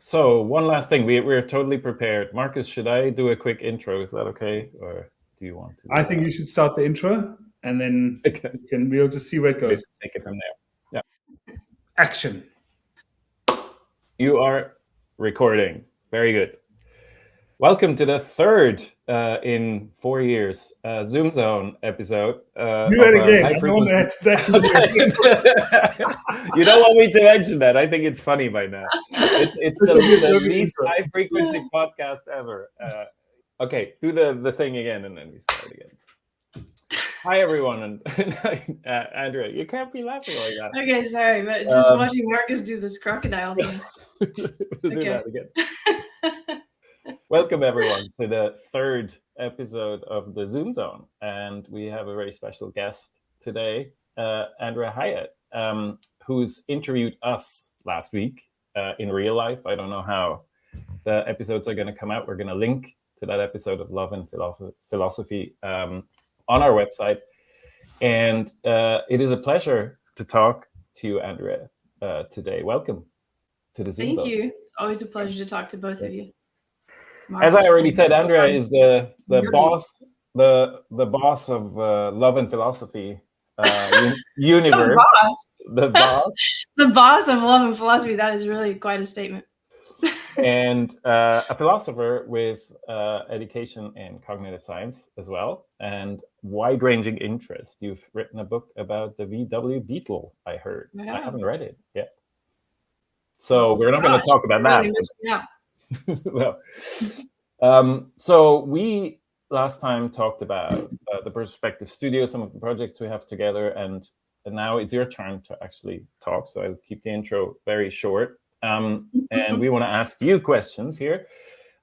So one last thing, we're totally prepared. Marcus, should I do a quick intro? Is that okay, or do you want to? I think you should start the intro, and then we'll just see where it goes. Take it from there. Yeah. Action. You are recording. Very good. Welcome to the third in 4 years Zoom Zone episode. Do that again. You don't want me to mention that. I think it's funny by now. It's the least high frequency podcast ever. Okay, do the thing again, and then we start again. Hi everyone, and Andrea, you can't be laughing like that. Okay, sorry, but just watching Marcus do this crocodile thing. We'll do that again. Welcome everyone to the third episode of the Zoom Zone, and we have a very special guest today, Andrea Hiott, who's interviewed us last week in real life. I don't know how the episodes are going to come out. We're going to link to that episode of Love and Philosophy on our website, and it is a pleasure to talk to you, Andrea, today. Welcome to the Zoom Zone. Thank you. It's always a pleasure to talk to both of you. Marcus, as I already said, Andrea is the boss of Love and Philosophy universe. The boss of Love and Philosophy. That is really quite a statement. And a philosopher with education in cognitive science as well, and wide-ranging interest. You've written a book about the VW Beetle, I heard. Yeah. I haven't read it yet. So we're not going to talk about that. Well, so we last time talked about the Perspective Studio, some of the projects we have together, and now it's your turn to actually talk. So I'll keep the intro very short, and we want to ask you questions here.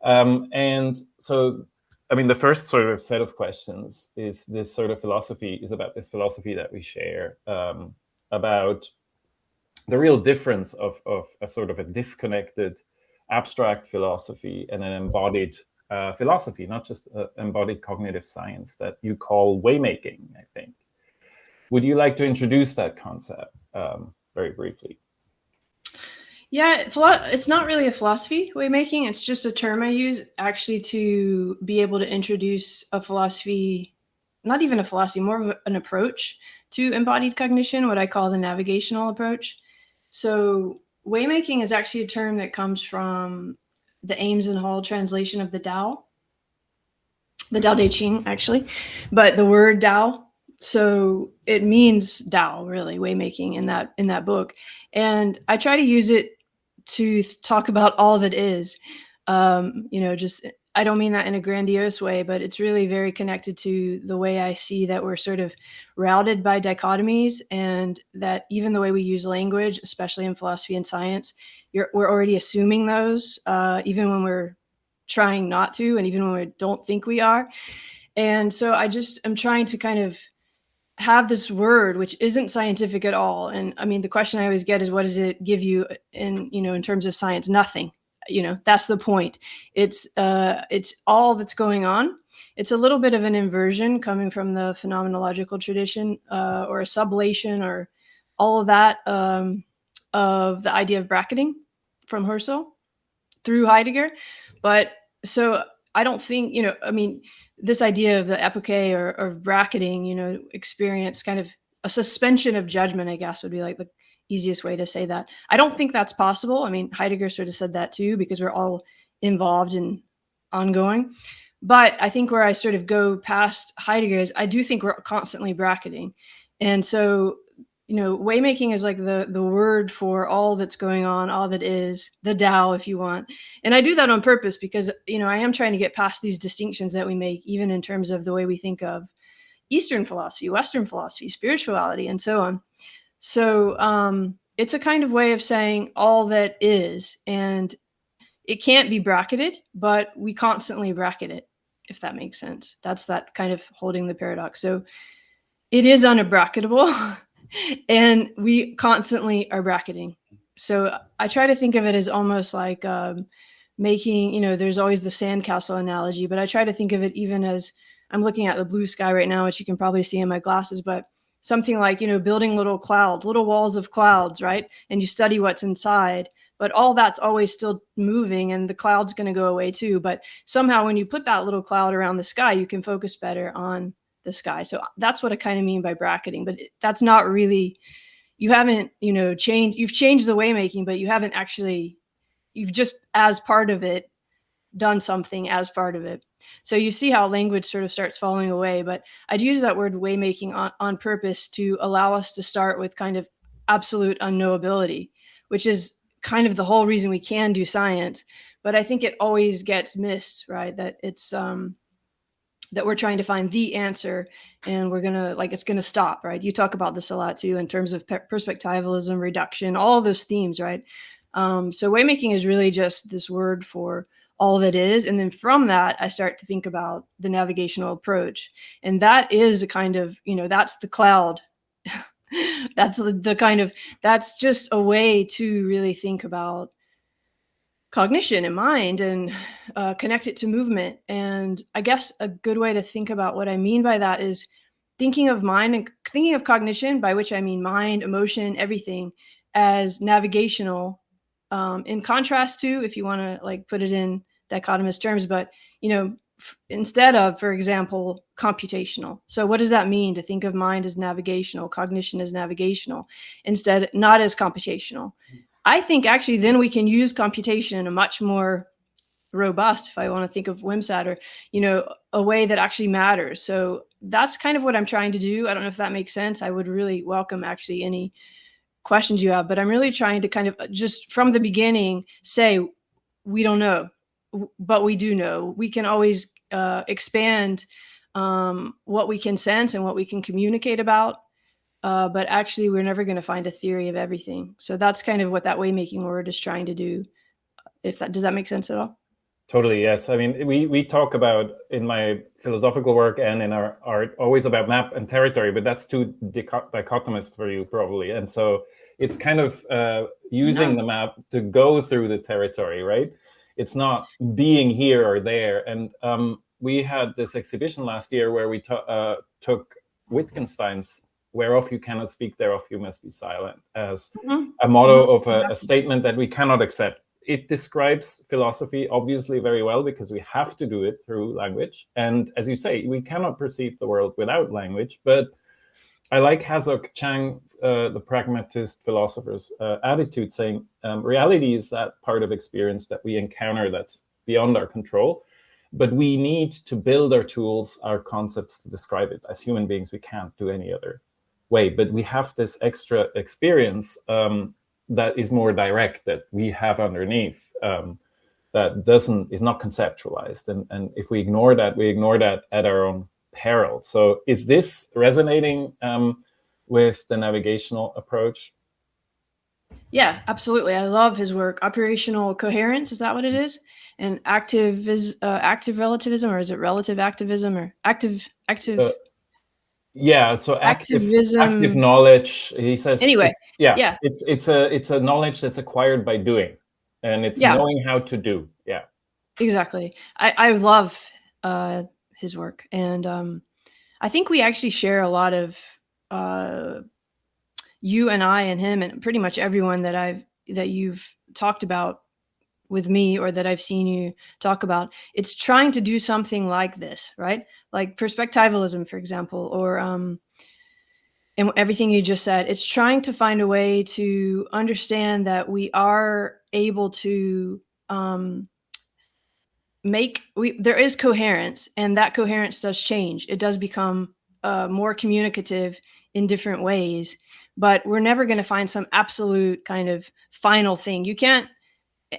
And so, I mean, the first sort of set of questions is this sort of philosophy, is about this philosophy that we share, about the real difference of a sort of a disconnected abstract philosophy and an embodied philosophy, not just embodied cognitive science that you call Waymaking, I think. Would you like to introduce that concept very briefly? Yeah, it's not really a philosophy, Waymaking. It's just a term I use actually to be able to introduce a philosophy, not even a philosophy, more of an approach to embodied cognition, what I call the navigational approach. So Waymaking is actually a term that comes from the Ames and Hall translation of the Tao Te Ching, actually, but the word Tao. So it means Tao, really, Waymaking in that book. And I try to use it to talk about all that is, just, I don't mean that in a grandiose way, but it's really very connected to the way I see that we're sort of routed by dichotomies, and that even the way we use language, especially in philosophy and science, we're already assuming those, even when we're trying not to, and even when we don't think we are. And so I'm trying to kind of have this word, which isn't scientific at all. And I mean, the question I always get is, what does it give you in terms of science? Nothing. That's the point. It's all that's going on. It's a little bit of an inversion coming from the phenomenological tradition, or a sublation, or all of that, of the idea of bracketing from Husserl through Heidegger. But so I don't think, this idea of the epoche or of bracketing, experience, kind of a suspension of judgment, I guess, would be like the easiest way to say that. I don't think that's possible. I mean, Heidegger sort of said that too, because we're all involved in ongoing. But I think where I sort of go past Heidegger is I do think we're constantly bracketing. And so, Waymaking is like the word for all that's going on, all that is, the Tao, if you want. And I do that on purpose because, I am trying to get past these distinctions that we make, even in terms of the way we think of Eastern philosophy, Western philosophy, spirituality, and so on. So it's a kind of way of saying all that is, and it can't be bracketed, but we constantly bracket it, if that makes sense. That's that kind of holding the paradox. So it is unbracketable, and we constantly are bracketing. So I try to think of it as almost like making, there's always the sandcastle analogy, but I try to think of it even as, I'm looking at the blue sky right now, which you can probably see in my glasses, but something like, building little clouds, little walls of clouds, right? And you study what's inside. but all that's always still moving, and the cloud's going to go away too. But somehow when you put that little cloud around the sky, you can focus better on the sky. So that's what I kind of mean by bracketing, but that's not really, you haven't, you've changed the Waymaking, but you haven't actually, you've just, as part of it, done something as part of it. So you see how language sort of starts falling away, but I'd use that word Waymaking on purpose to allow us to start with kind of absolute unknowability, which is kind of the whole reason we can do science. But I think it always gets missed, right? That it's, that we're trying to find the answer, and we're gonna, like, it's gonna stop, right? You talk about this a lot too, in terms of perspectivalism, reduction, all those themes, right? So Waymaking is really just this word for all that is. And then from that, I start to think about the navigational approach. And that is a kind of, that's the cloud. That's the kind of, that's just a way to really think about cognition and mind, and connect it to movement. And I guess a good way to think about what I mean by that is thinking of mind and thinking of cognition, by which I mean mind, emotion, everything, as navigational, in contrast to, if you want to like put it in dichotomous terms, but instead of, for example, computational. So what does that mean to think of mind as navigational, cognition as navigational, instead not as computational? I think actually then we can use computation in a much more robust, if I want to think of WIMSAT, or, a way that actually matters. So that's kind of what I'm trying to do. I don't know if that makes sense. I would really welcome actually any questions you have, but I'm really trying to kind of just from the beginning say, we don't know, but we do know. We can always expand what we can sense and what we can communicate about. But actually, we're never going to find a theory of everything. So that's kind of what that Waymaking word is trying to do. Does that make sense at all? Totally, yes. I mean, we talk about, in my philosophical work and in our art, always about map and territory, but that's too dichotomous for you probably. And so it's kind of using the map to go through the territory, right? It's not being here or there. And we had this exhibition last year where we took Wittgenstein's "Whereof you cannot speak, thereof you must be silent" as a motto of a statement that we cannot accept. It describes philosophy obviously very well, because we have to do it through language. And as you say, we cannot perceive the world without language. But I like Hazok Chang, the pragmatist philosopher's attitude, saying reality is that part of experience that we encounter that's beyond our control. But we need to build our tools, our concepts to describe it. As human beings, we can't do any other way. But we have this extra experience that is more direct, that we have underneath, that is not conceptualized. And if we ignore that, we ignore that at our own peril. So is this resonating with the navigational approach? Yeah, absolutely. I love his work. Operational coherence, is that what it is? And active relativism, or is it relative activism, or active? Yeah, so activism. Active knowledge. He says. Anyway, it's a knowledge that's acquired by doing, and it's knowing how to do. Yeah, exactly. I love his work, and I think we actually share a lot of you and I and him and pretty much everyone that you've talked about with me, or that I've seen you talk about. It's trying to do something like this, right? Like perspectivalism, for example, or and everything you just said. It's trying to find a way to understand that we are able to there is coherence, and that coherence does change. It does become more communicative in different ways, but we're never going to find some absolute kind of final thing. You can't.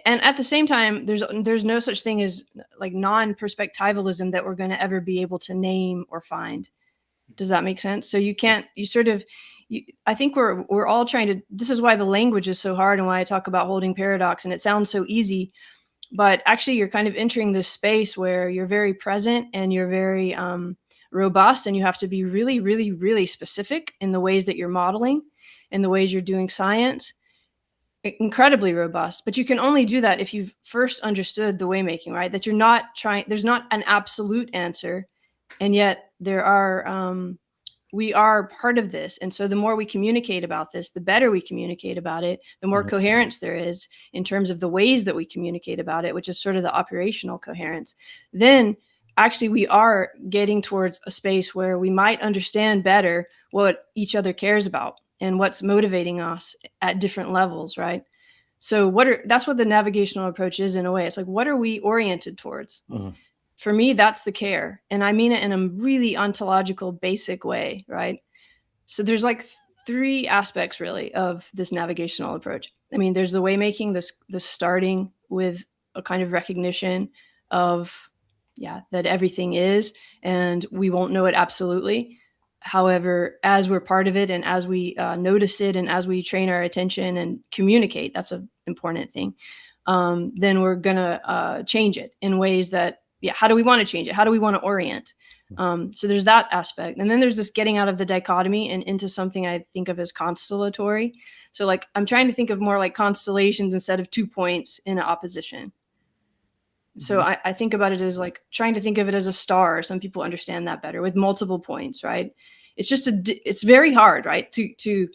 And at the same time, there's no such thing as like non-perspectivalism that we're going to ever be able to name or find. Does that make sense? So I think we're all trying to, this is why the language is so hard, and why I talk about holding paradox, and it sounds so easy, but actually you're kind of entering this space where you're very present, and you're very robust, and you have to be really, really, really specific in the ways that you're modeling, in the ways you're doing science. Incredibly robust, but you can only do that if you've first understood the Waymaking, right? That there's not an absolute answer, and yet there are we are part of this. And so the more we communicate about this, the better we communicate about it, the more coherence there is in terms of the ways that we communicate about it, which is sort of the operational coherence. Then actually we are getting towards a space where we might understand better what each other cares about and what's motivating us at different levels, right? So that's what the navigational approach is in a way. It's like, what are we oriented towards? For me, that's the care. And I mean it in a really ontological, basic way, right? So there's like three aspects really of this navigational approach. I mean, there's the waymaking, this starting with a kind of recognition of, that everything is, and we won't know it absolutely. However, as we're part of it and as we notice it and as we train our attention and communicate, that's an important thing, then we're going to change it in ways that, how do we want to change it? How do we want to orient? So there's that aspect. And then there's this getting out of the dichotomy and into something I think of as constellatory. So like, I'm trying to think of more like constellations instead of 2 points in opposition. So I think about it as like trying to think of it as a star. Some people understand that better, with multiple points, right? It's just it's very hard, right? To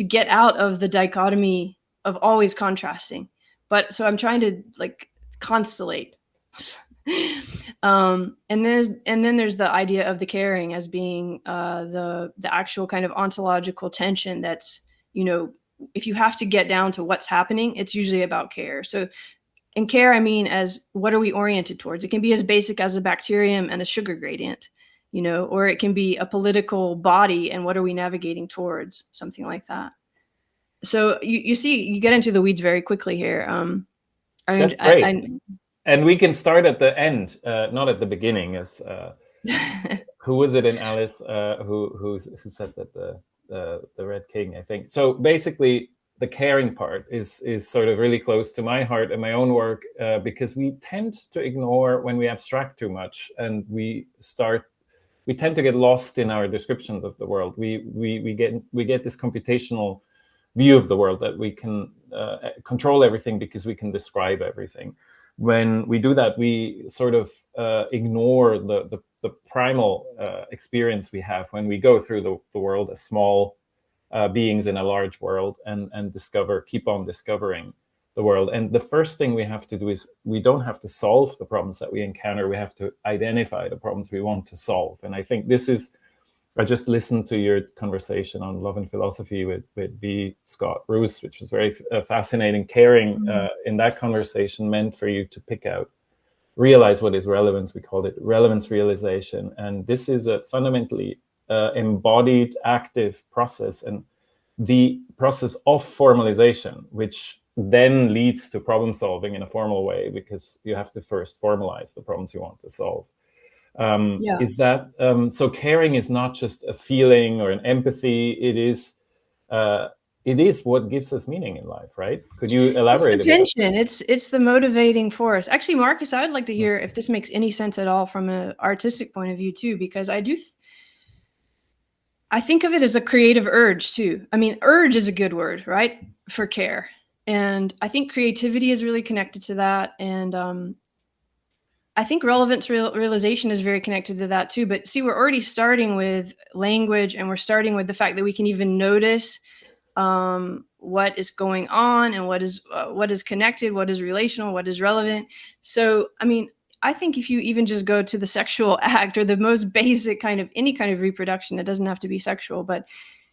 get out of the dichotomy of always contrasting. But so I'm trying to like constellate. And then there's the idea of the caring as being the actual kind of ontological tension that's, if you have to get down to what's happening, it's usually about care. So in care, I mean, as what are we oriented towards? It can be as basic as a bacterium and a sugar gradient, or it can be a political body and what are we navigating towards, something like that. So you see, you get into the weeds very quickly here. That's great. And we can start at the end, not at the beginning. As who was it in Alice who said that the Red King, I think. So basically, the caring part is sort of really close to my heart and my own work, because we tend to ignore when we abstract too much, and we tend to get lost in our descriptions of the world. We get this computational view of the world that we can control everything because we can describe everything. When we do that, we sort of ignore the primal experience we have when we go through the world as small beings in a large world and keep on discovering the world. And the first thing we have to do is we don't have to solve the problems that we encounter. We have to identify the problems we want to solve. And I think this is, I just listened to your conversation on love and philosophy with Scot Rousse, which was very fascinating. Caring in that conversation meant for you to realize what is relevance. We called it relevance realization. And this is a fundamentally embodied active process, and the process of formalization, which then leads to problem solving in a formal way, because you have to first formalize the problems you want to solve. Is that so? Caring is not just a feeling or an empathy. It is what gives us meaning in life, right? Could you elaborate? It's the tension. It's the motivating force. Actually, Marcus, I would like to hear if this makes any sense at all from an artistic point of view too, because I think of it as a creative urge too. I mean, urge is a good word, right, for care, and I think creativity is really connected to that, and I think relevance realization is very connected to that too. But see, we're already starting with language, and we're starting with the fact that we can even notice what is going on and what is connected, what is relational, what is relevant. So, I mean, I think if you even just go to the sexual act or the most basic kind of any kind of reproduction, it doesn't have to be sexual, but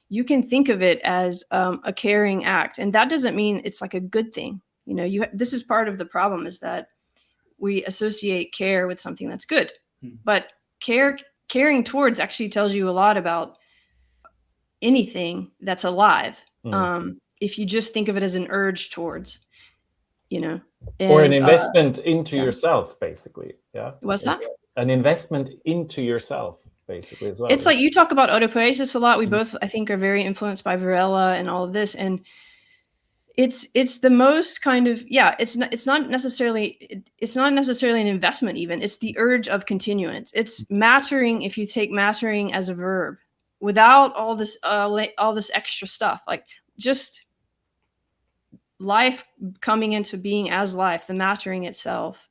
you can think of it as a caring act. And that doesn't mean it's like a good thing. This is part of the problem, is that we associate care with something that's good, but caring towards actually tells you a lot about anything that's alive. If you just think of it as an urge towards, or an investment into yourself, basically. Yeah. What's that? An investment into yourself, basically, as well. It's like you talk about autopoiesis a lot. We both, I think, are very influenced by Varela and all of this, and it's the most kind of it's not necessarily an investment even. It's the urge of continuance. It's mattering if you take mattering as a verb without all this extra stuff, like just life coming into being as life, the mattering itself,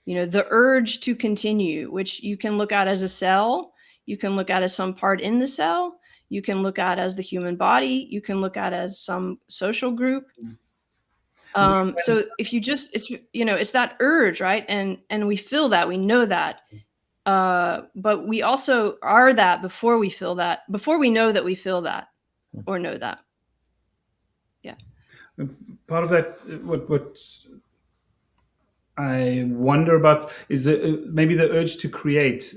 the urge to continue, which you can look at as a cell, you can look at as some part in the cell, you can look at as the human body, you can look at as some social group. So if you just, it's, you know, it's that urge, right? And we feel that, we know that. But we also are that before we feel that, before we know that we feel that or know that. Yeah. Part of that, what I wonder about is maybe the urge to create.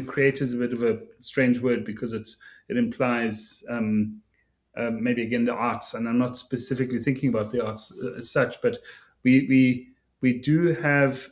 Create is a bit of a strange word because it implies maybe again the arts, and I'm not specifically thinking about the arts as such, but we do have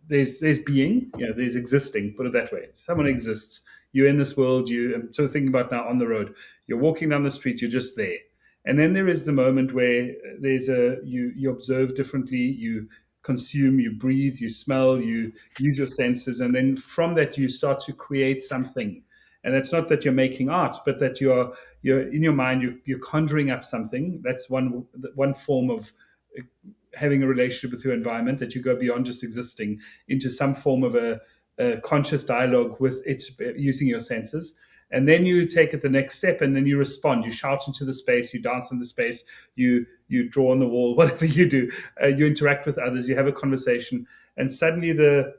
there's being, you know, there's existing. Put it that way. Someone exists. You're in this world. I'm sort of thinking about now on the road. You're walking down the street. You're just there. And then there is the moment where there's you observe differently, you consume, you breathe, you smell, you use your senses, and then from that you start to create something. And it's not that you're making art, but that you're in your mind, you're conjuring up something. That's one form of having a relationship with your environment, that you go beyond just existing into some form of a conscious dialogue with it using your senses. And then you take it the next step, and then you respond. You shout into the space, you dance in the space, you draw on the wall, whatever you do. You interact with others, you have a conversation, and suddenly the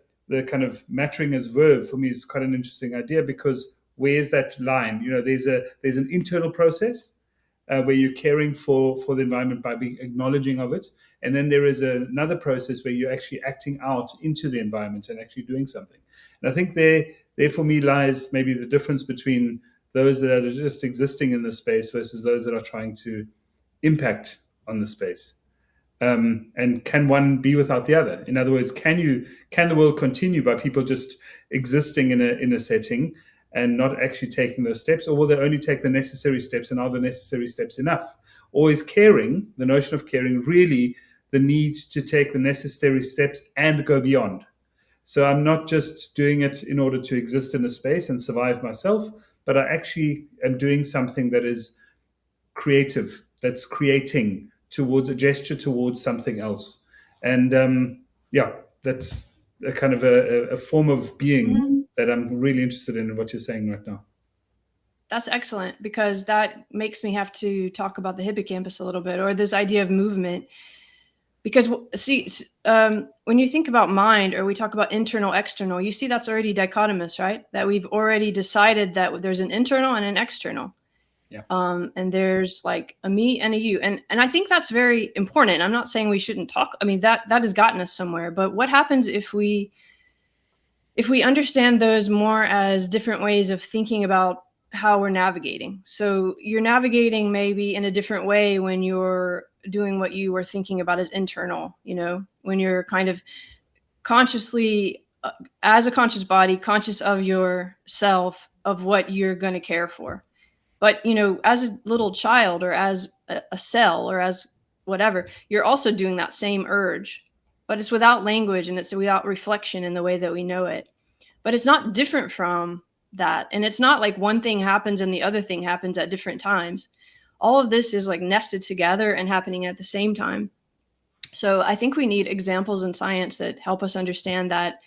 kind of mattering as verb for me is quite an interesting idea, because where's that line? You know, there's an internal process where you're caring for the environment by being acknowledging of it, and then there is another process where you're actually acting out into the environment and actually doing something. And I think there for me lies maybe the difference between those that are just existing in the space versus those that are trying to impact on the space. And can one be without the other? In other words, can the world continue by people just existing in a setting and not actually taking those steps, or will they only take the necessary steps, and are the necessary steps enough? Or is caring, the notion of caring, really the need to take the necessary steps and go beyond? So I'm not just doing it in order to exist in a space and survive myself, but I actually am doing something that is creative, that's creating towards a gesture towards something else. And that's a kind of a form of being that I'm really interested in what you're saying right now. That's excellent, because that makes me have to talk about the hippocampus a little bit, or this idea of movement. Because see, when you think about mind, or we talk about internal, external, you see that's already dichotomous, right? That we've already decided that there's an internal and an external. Yeah. And there's like a me and a you. And I think that's very important. I'm not saying we shouldn't talk. I mean, that has gotten us somewhere. But what happens if we understand those more as different ways of thinking about how we're navigating? So you're navigating maybe in a different way when you're doing what you were thinking about as internal, you know, when you're kind of consciously, as a conscious body, conscious of yourself, of what you're going to care for. But, you know, as a little child, or as a cell, or as whatever, you're also doing that same urge, but it's without language, and it's without reflection in the way that we know it. But it's not different from that. And it's not like one thing happens and the other thing happens at different times. All of this is like nested together and happening at the same time. So I think we need examples in science that help us understand that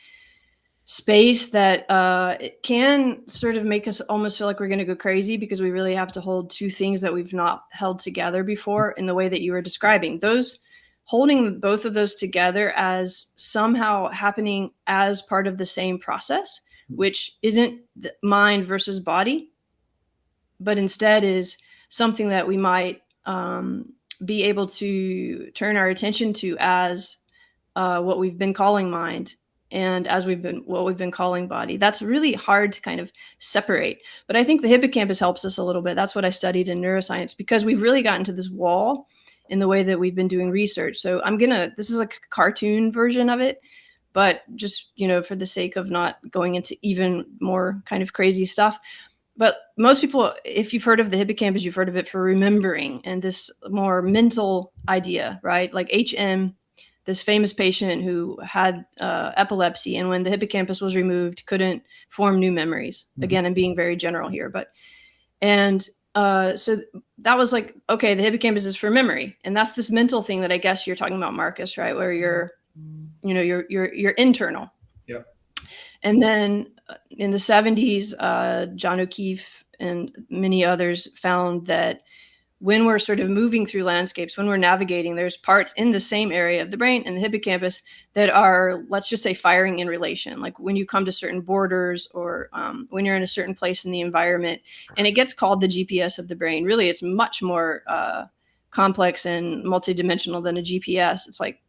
space, that it can sort of make us almost feel like we're going to go crazy, because we really have to hold two things that we've not held together before in the way that you were describing. Those holding both of those together as somehow happening as part of the same process, which isn't mind versus body, but instead is something that we might be able to turn our attention to as what we've been calling mind, and as what we've been calling body. That's really hard to kind of separate. But I think the hippocampus helps us a little bit. That's what I studied in neuroscience, because we've really gotten to this wall in the way that we've been doing research. So this is a cartoon version of it, but just, you know, for the sake of not going into even more kind of crazy stuff. But most people, if you've heard of the hippocampus, you've heard of it for remembering and this more mental idea, right? Like HM, this famous patient who had epilepsy, and when the hippocampus was removed, couldn't form new memories. Again, I'm being very general here, so that was like, okay, the hippocampus is for memory, and that's this mental thing that I guess you're talking about, Marcus, right? Where you're internal. Yeah. And then in the 70s, John O'Keefe and many others found that when we're sort of moving through landscapes, when we're navigating, there's parts in the same area of the brain in the hippocampus that are, let's just say, firing in relation. Like when you come to certain borders, or when you're in a certain place in the environment, and it gets called the GPS of the brain. Really, it's much more complex and multidimensional than a GPS. It's like,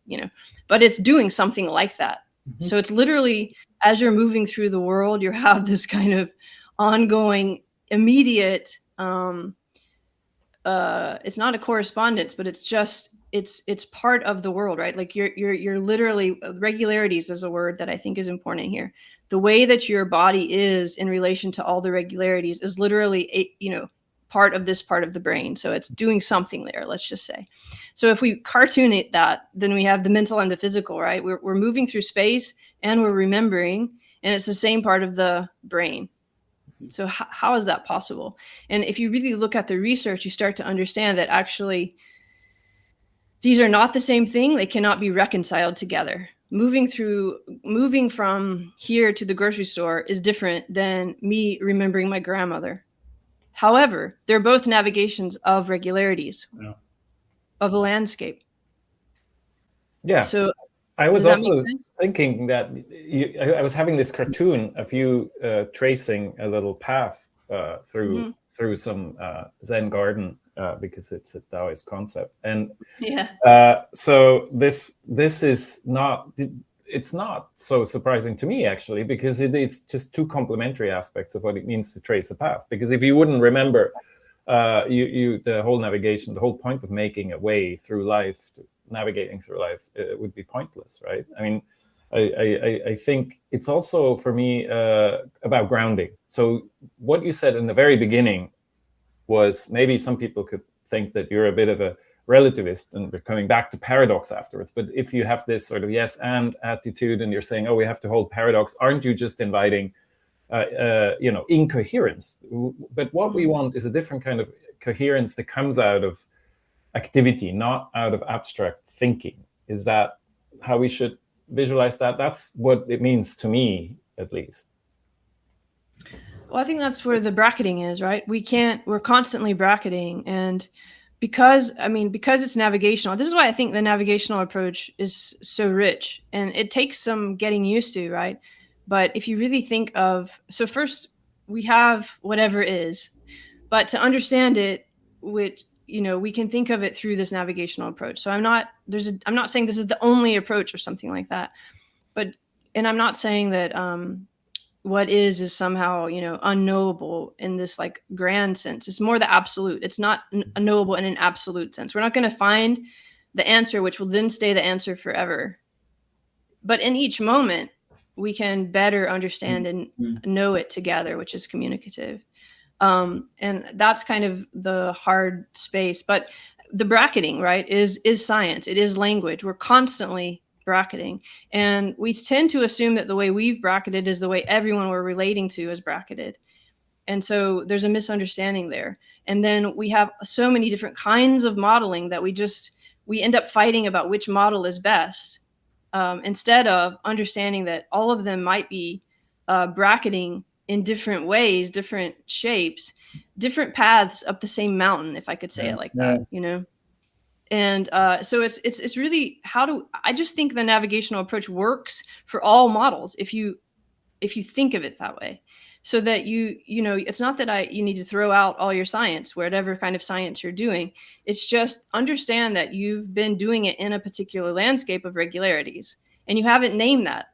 but it's doing something like that. Mm-hmm. So it's literally, as you're moving through the world, you have this kind of ongoing, immediate, it's not a correspondence, but it's just, it's part of the world, right? Like you're literally, regularities is a word that I think is important here. The way that your body is in relation to all the regularities is literally part of this part of the brain. So it's doing something there, let's just say. So if we cartoon it that, then we have the mental and the physical, right? We're moving through space and we're remembering, and it's the same part of the brain. So how is that possible? And if you really look at the research, you start to understand that actually these are not the same thing. They cannot be reconciled together. Moving from here to the grocery store is different than me remembering my grandmother. However, they're both navigations of regularities of the landscape. Yeah. So I was also thinking that I was having this cartoon of you tracing a little path through some Zen garden because it's a Taoist concept, and so this is not. It's not so surprising to me, actually, because it's just two complementary aspects of what it means to trace a path. Because if you wouldn't remember the whole navigation, the whole point of making a way through life, navigating through life, it would be pointless, right? I mean, I think it's also, for me, about grounding. So what you said in the very beginning was, maybe some people could think that you're a bit of a relativist and we're coming back to paradox afterwards. But if you have this sort of yes and attitude and you're saying, oh, we have to hold paradox, aren't you just inviting incoherence? But what we want is a different kind of coherence that comes out of activity, not out of abstract thinking. Is that how we should visualize that? That's what it means to me, at least. Well, I think that's where the bracketing is, right? We're constantly bracketing, and because it's navigational, this is why I think the navigational approach is so rich, and it takes some getting used to, right? But if you really think of, so first we have whatever is, but to understand it, we can think of it through this navigational approach. So I'm not saying this is the only approach or something like that, and I'm not saying that what is somehow unknowable in this like grand sense. It's more the absolute. It's not unknowable in an absolute sense. We're not going to find the answer which will then stay the answer forever, but in each moment we can better understand and know it together, which is communicative. And that's kind of the hard space. But the bracketing, right, is science. It is language. We're constantly bracketing. And we tend to assume that the way we've bracketed is the way everyone we're relating to is bracketed. And so there's a misunderstanding there. And then we have so many different kinds of modeling that we end up fighting about which model is best, instead of understanding that all of them might be bracketing in different ways, different shapes, different paths up the same mountain, if I could say it like that, And so it's really I just think the navigational approach works for all models if you think of it that way, so that it's not that you need to throw out all your science, whatever kind of science you're doing. It's just understand that you've been doing it in a particular landscape of regularities, and you haven't named that.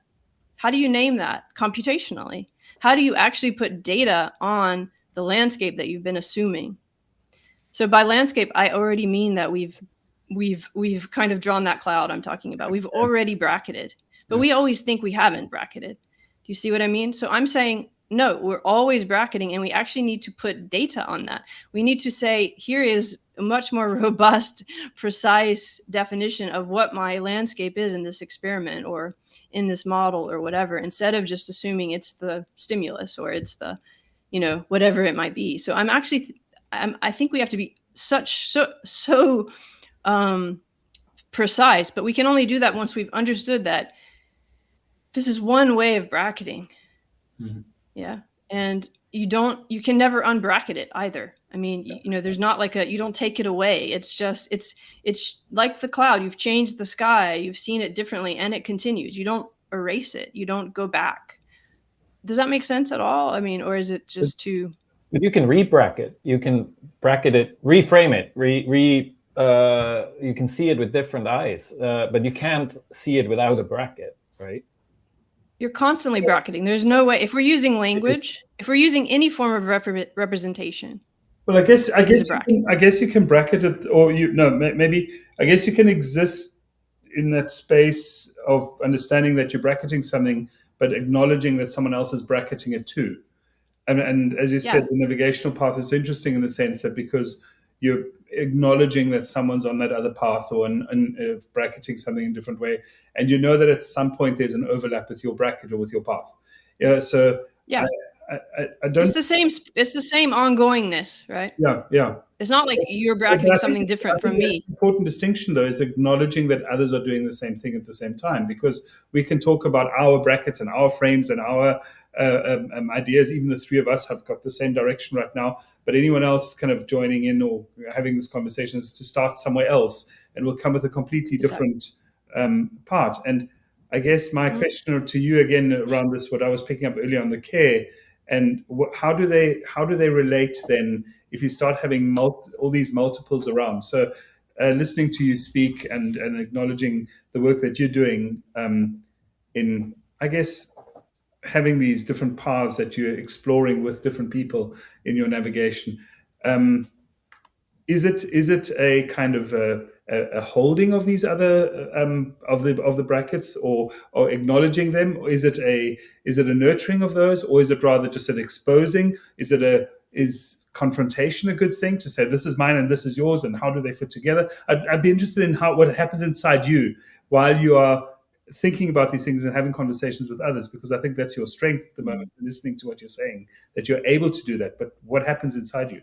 How do you name that computationally? How do you actually put data on the landscape that you've been assuming? So by landscape, I already mean that we've kind of drawn that cloud I'm talking about. We've already bracketed, but we always think we haven't bracketed. Do you see what I mean? So I'm saying, no, we're always bracketing, and we actually need to put data on that. We need to say, here is a much more robust, precise definition of what my landscape is in this experiment or in this model or whatever, instead of just assuming it's the stimulus or it's the, whatever it might be. So I think we have to be so precise, but we can only do that once we've understood that this is one way of bracketing. Mm-hmm. Yeah. And you can never unbracket it either. I mean, there's not like you don't take it away. It's just, it's like the cloud. You've changed the sky, you've seen it differently, and it continues. You don't erase it. You don't go back. Does that make sense at all? I mean, or is it just too... But you can rebracket. You can bracket it, reframe it, you can see it with different eyes, but you can't see it without a bracket, right? You're constantly bracketing. There's no way. If we're using language, if we're using any form of representation. Well, I guess you can bracket it, or maybe I guess you can exist in that space of understanding that you're bracketing something, but acknowledging that someone else is bracketing it too. And as you said, the navigational path is interesting in the sense that because you're acknowledging that someone's on that other path or bracketing something in a different way, and you know that at some point there's an overlap with your bracket or with your path. So I don't. It's the same ongoingness, right? Yeah. It's not like you're bracketing something different from me. The important distinction, though, is acknowledging that others are doing the same thing at the same time, because we can talk about our brackets and our frames and our ideas. Even the three of us have got the same direction right now, but anyone else kind of joining in or having this conversation is to start somewhere else, and we'll come with a completely different part. And I guess my question to you again around this, what I was picking up earlier on the care, and how do they relate then if you start having all these multiples around? So listening to you speak and acknowledging the work that you're doing in, I guess, having these different paths that you're exploring with different people in your navigation. Is it a kind of a holding of these other of the brackets, or acknowledging them? Or is it a nurturing of those, or is it rather just an exposing? Is confrontation a good thing, to say this is mine and this is yours, and how do they fit together? I'd be interested in what happens inside you while you are thinking about these things and having conversations with others, because I think that's your strength at the moment, listening to what you're saying, that you're able to do that. But what happens inside you?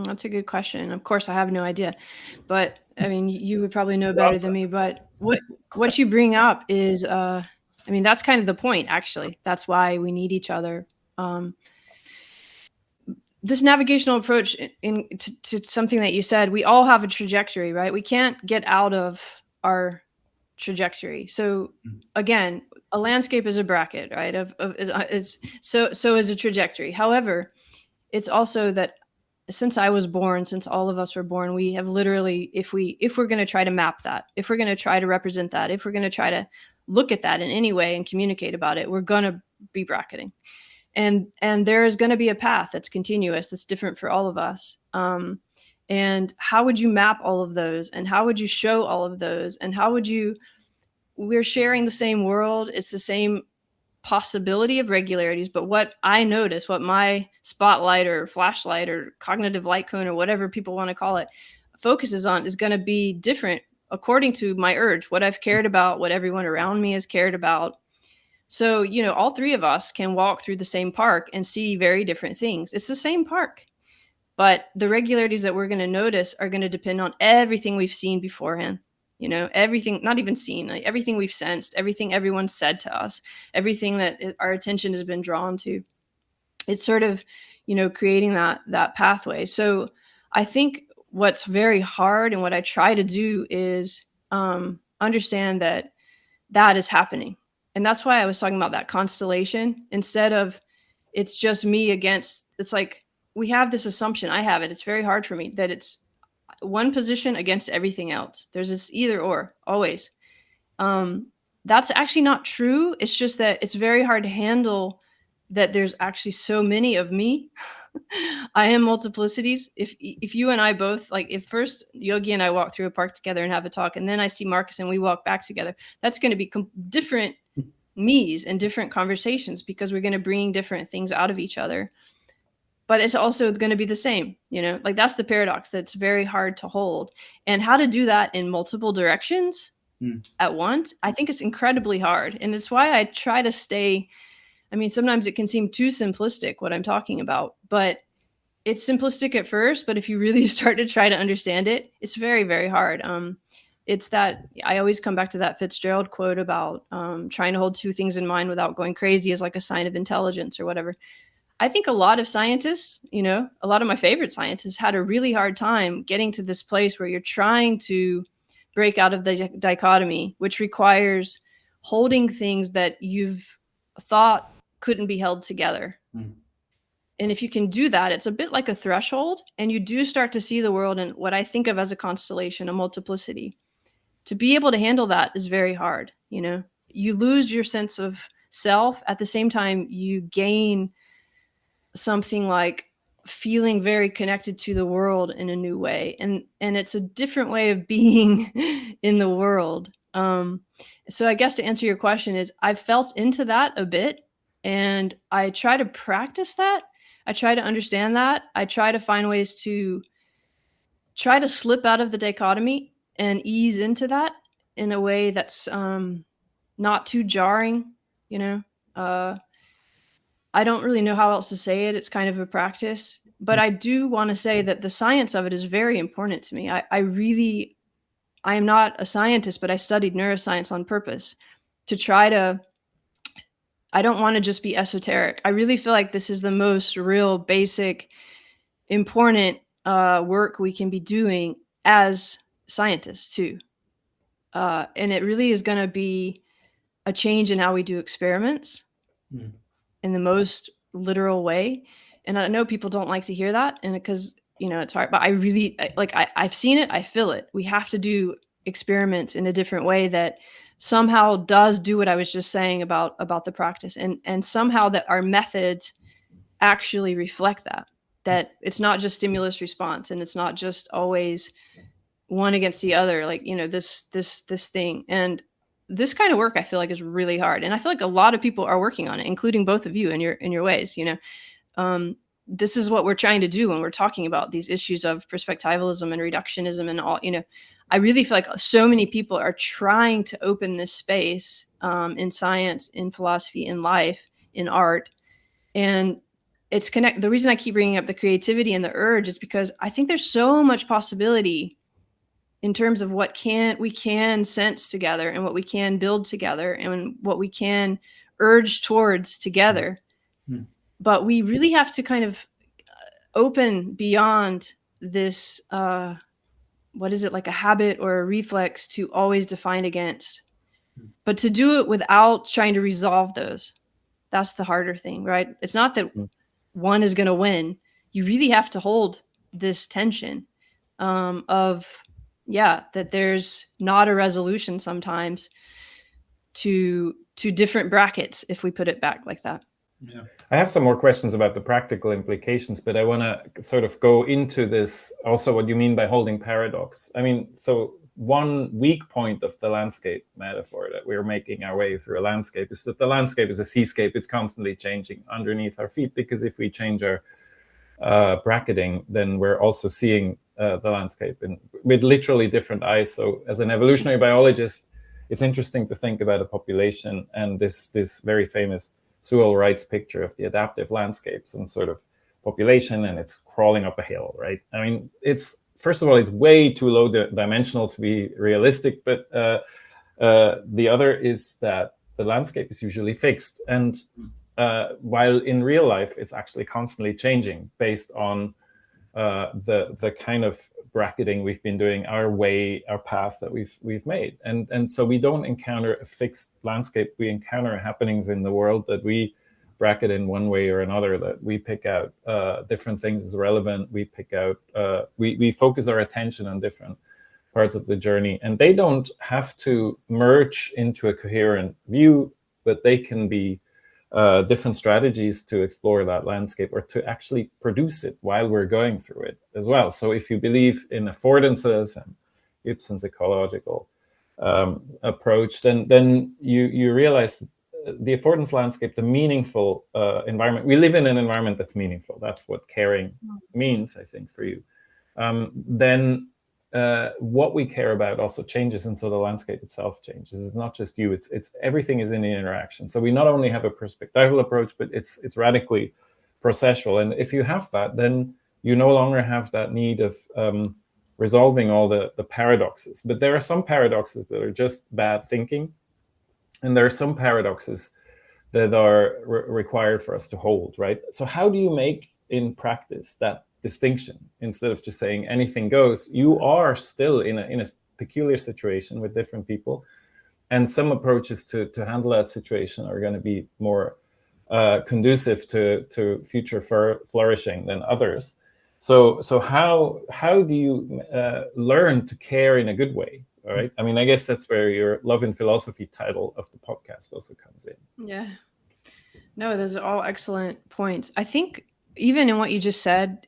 That's a good question. Of course, I have no idea, but I mean, you would probably know better than me. But what you bring up is, I mean, that's kind of the point. Actually, that's why we need each other. This navigational approach to something that you said, we all have a trajectory, right? We can't get out of our trajectory. So again, a landscape is a bracket, right? So is a trajectory. However, it's also that since I was born, since all of us were born, we have literally, if we're going to try to map that, if we're going to try to represent that, if we're going to try to look at that in any way and communicate about it, we're going to be bracketing. And there is going to be a path that's continuous, that's different for all of us. And how would you map all of those? And how would you show all of those? And we're sharing the same world. It's the same possibility of regularities, but what I notice, what my spotlight or flashlight or cognitive light cone or whatever people want to call it focuses on is going to be different according to my urge, what I've cared about, what everyone around me has cared about. So, all three of us can walk through the same park and see very different things. It's the same park, but the regularities that we're going to notice are going to depend on everything we've seen beforehand. Everything, not even seen, like everything we've sensed, everything everyone said to us, everything that our attention has been drawn to. It's sort of, creating that pathway. So I think what's very hard and what I try to do is understand that is happening. And that's why I was talking about that constellation. Instead of it's just me against, it's like we have this assumption, I have it, it's very hard for me, that it's one position against everything else. There's this either or always. That's actually not true. It's just that it's very hard to handle that there's actually so many of me. I am multiplicities. If you and I both, like if first Yogi and I walk through a park together and have a talk, and then I see Marcus and we walk back together, that's going to be different me's and different conversations, because we're going to bring different things out of each other. But it's also going to be the same, like that's the paradox that's very hard to hold. And how to do that in multiple directions at once, I think it's incredibly hard. And it's why I try to stay, I mean, sometimes it can seem too simplistic what I'm talking about, but it's simplistic at first. But if you really start to try to understand it, it's very, very hard. It's that I always come back to that Fitzgerald quote about trying to hold two things in mind without going crazy is like a sign of intelligence or whatever. I think a lot of scientists, a lot of my favorite scientists had a really hard time getting to this place where you're trying to break out of the dichotomy, which requires holding things that you've thought couldn't be held together. Mm. And if you can do that, it's a bit like a threshold, and you do start to see the world in what I think of as a constellation, a multiplicity. To be able to handle that is very hard. You lose your sense of self. At the same time, you gain something like feeling very connected to the world in a new way. And it's a different way of being in the world. So I guess to answer your question is I've felt into that a bit, and I try to practice that. I try to understand that. I try to find ways to try to slip out of the dichotomy and ease into that in a way that's not too jarring, I don't really know how else to say it. It's kind of a practice, but I do want to say that the science of it is very important to me. I am not a scientist, but I studied neuroscience on purpose to try to, I don't want to just be esoteric. I really feel like this is the most real, basic, important work we can be doing as scientists too. And it really is going to be a change in how we do experiments. In the most literal way. And I know people don't like to hear that, and because it's hard, but I really I've seen it, I feel it. We have to do experiments in a different way that somehow does do what I was just saying about the practice, and somehow that our methods actually reflect that it's not just stimulus response, and it's not just always one against the other, this thing. And this kind of work I feel like is really hard, and I feel like a lot of people are working on it, including both of you in your ways. This is what we're trying to do when we're talking about these issues of perspectivalism and reductionism and all. I really feel like so many people are trying to open this space in science, in philosophy, in life, in art, and it's the reason I keep bringing up the creativity and the urge is because I think there's so much possibility in terms of what we can sense together, and what we can build together, and what we can urge towards together. Mm-hmm. But we really have to kind of open beyond this, what is it, like a habit or a reflex to always define against, but to do it without trying to resolve those. That's the harder thing, right? It's not that one is going to win. You really have to hold this tension that there's not a resolution sometimes to different brackets, if we put it back like that. Yeah. I have some more questions about the practical implications, but I want to sort of go into this also, what you mean by holding paradox. I mean, so one weak point of the landscape metaphor that we're making our way through a landscape is that the landscape is a seascape. It's constantly changing underneath our feet, because if we change our bracketing, then we're also seeing the landscape with literally different eyes. So as an evolutionary biologist, it's interesting to think about a population and this very famous Sewell Wright's picture of the adaptive landscapes and sort of population, and it's crawling up a hill, right? I mean, first of all, it's way too low dimensional to be realistic, but the other is that the landscape is usually fixed. And while in real life, it's actually constantly changing based on the kind of bracketing we've been doing, our path that we've made. And so we don't encounter a fixed landscape. We encounter happenings in the world that we bracket in one way or another, that we pick out different things as relevant. We pick out, we focus our attention on different parts of the journey, and they don't have to merge into a coherent view, but they can be different strategies to explore that landscape, or to actually produce it while we're going through it as well. So if you believe in affordances and Ibsen's ecological approach, then you realize the affordance landscape, the meaningful environment. We live in an environment that's meaningful. That's what caring means, I think, for you. Then what we care about also changes, and so the landscape itself changes. It's not just you, it's everything is in the interaction. So we not only have a perspectival approach, but it's radically processual. And if you have that, then you no longer have that need of resolving all the paradoxes. But there are some paradoxes that are just bad thinking, and there are some paradoxes that are required for us to hold, right? So how do you make in practice that distinction instead of just saying anything goes? You are still in a peculiar situation with different people, and some approaches to handle that situation are going to be more conducive to future flourishing than others. So how do you learn to care in a good way? All right. I mean, I guess that's where your Love in Philosophy title of the podcast also comes in. Yeah. No, those are all excellent points. I think even in what you just said,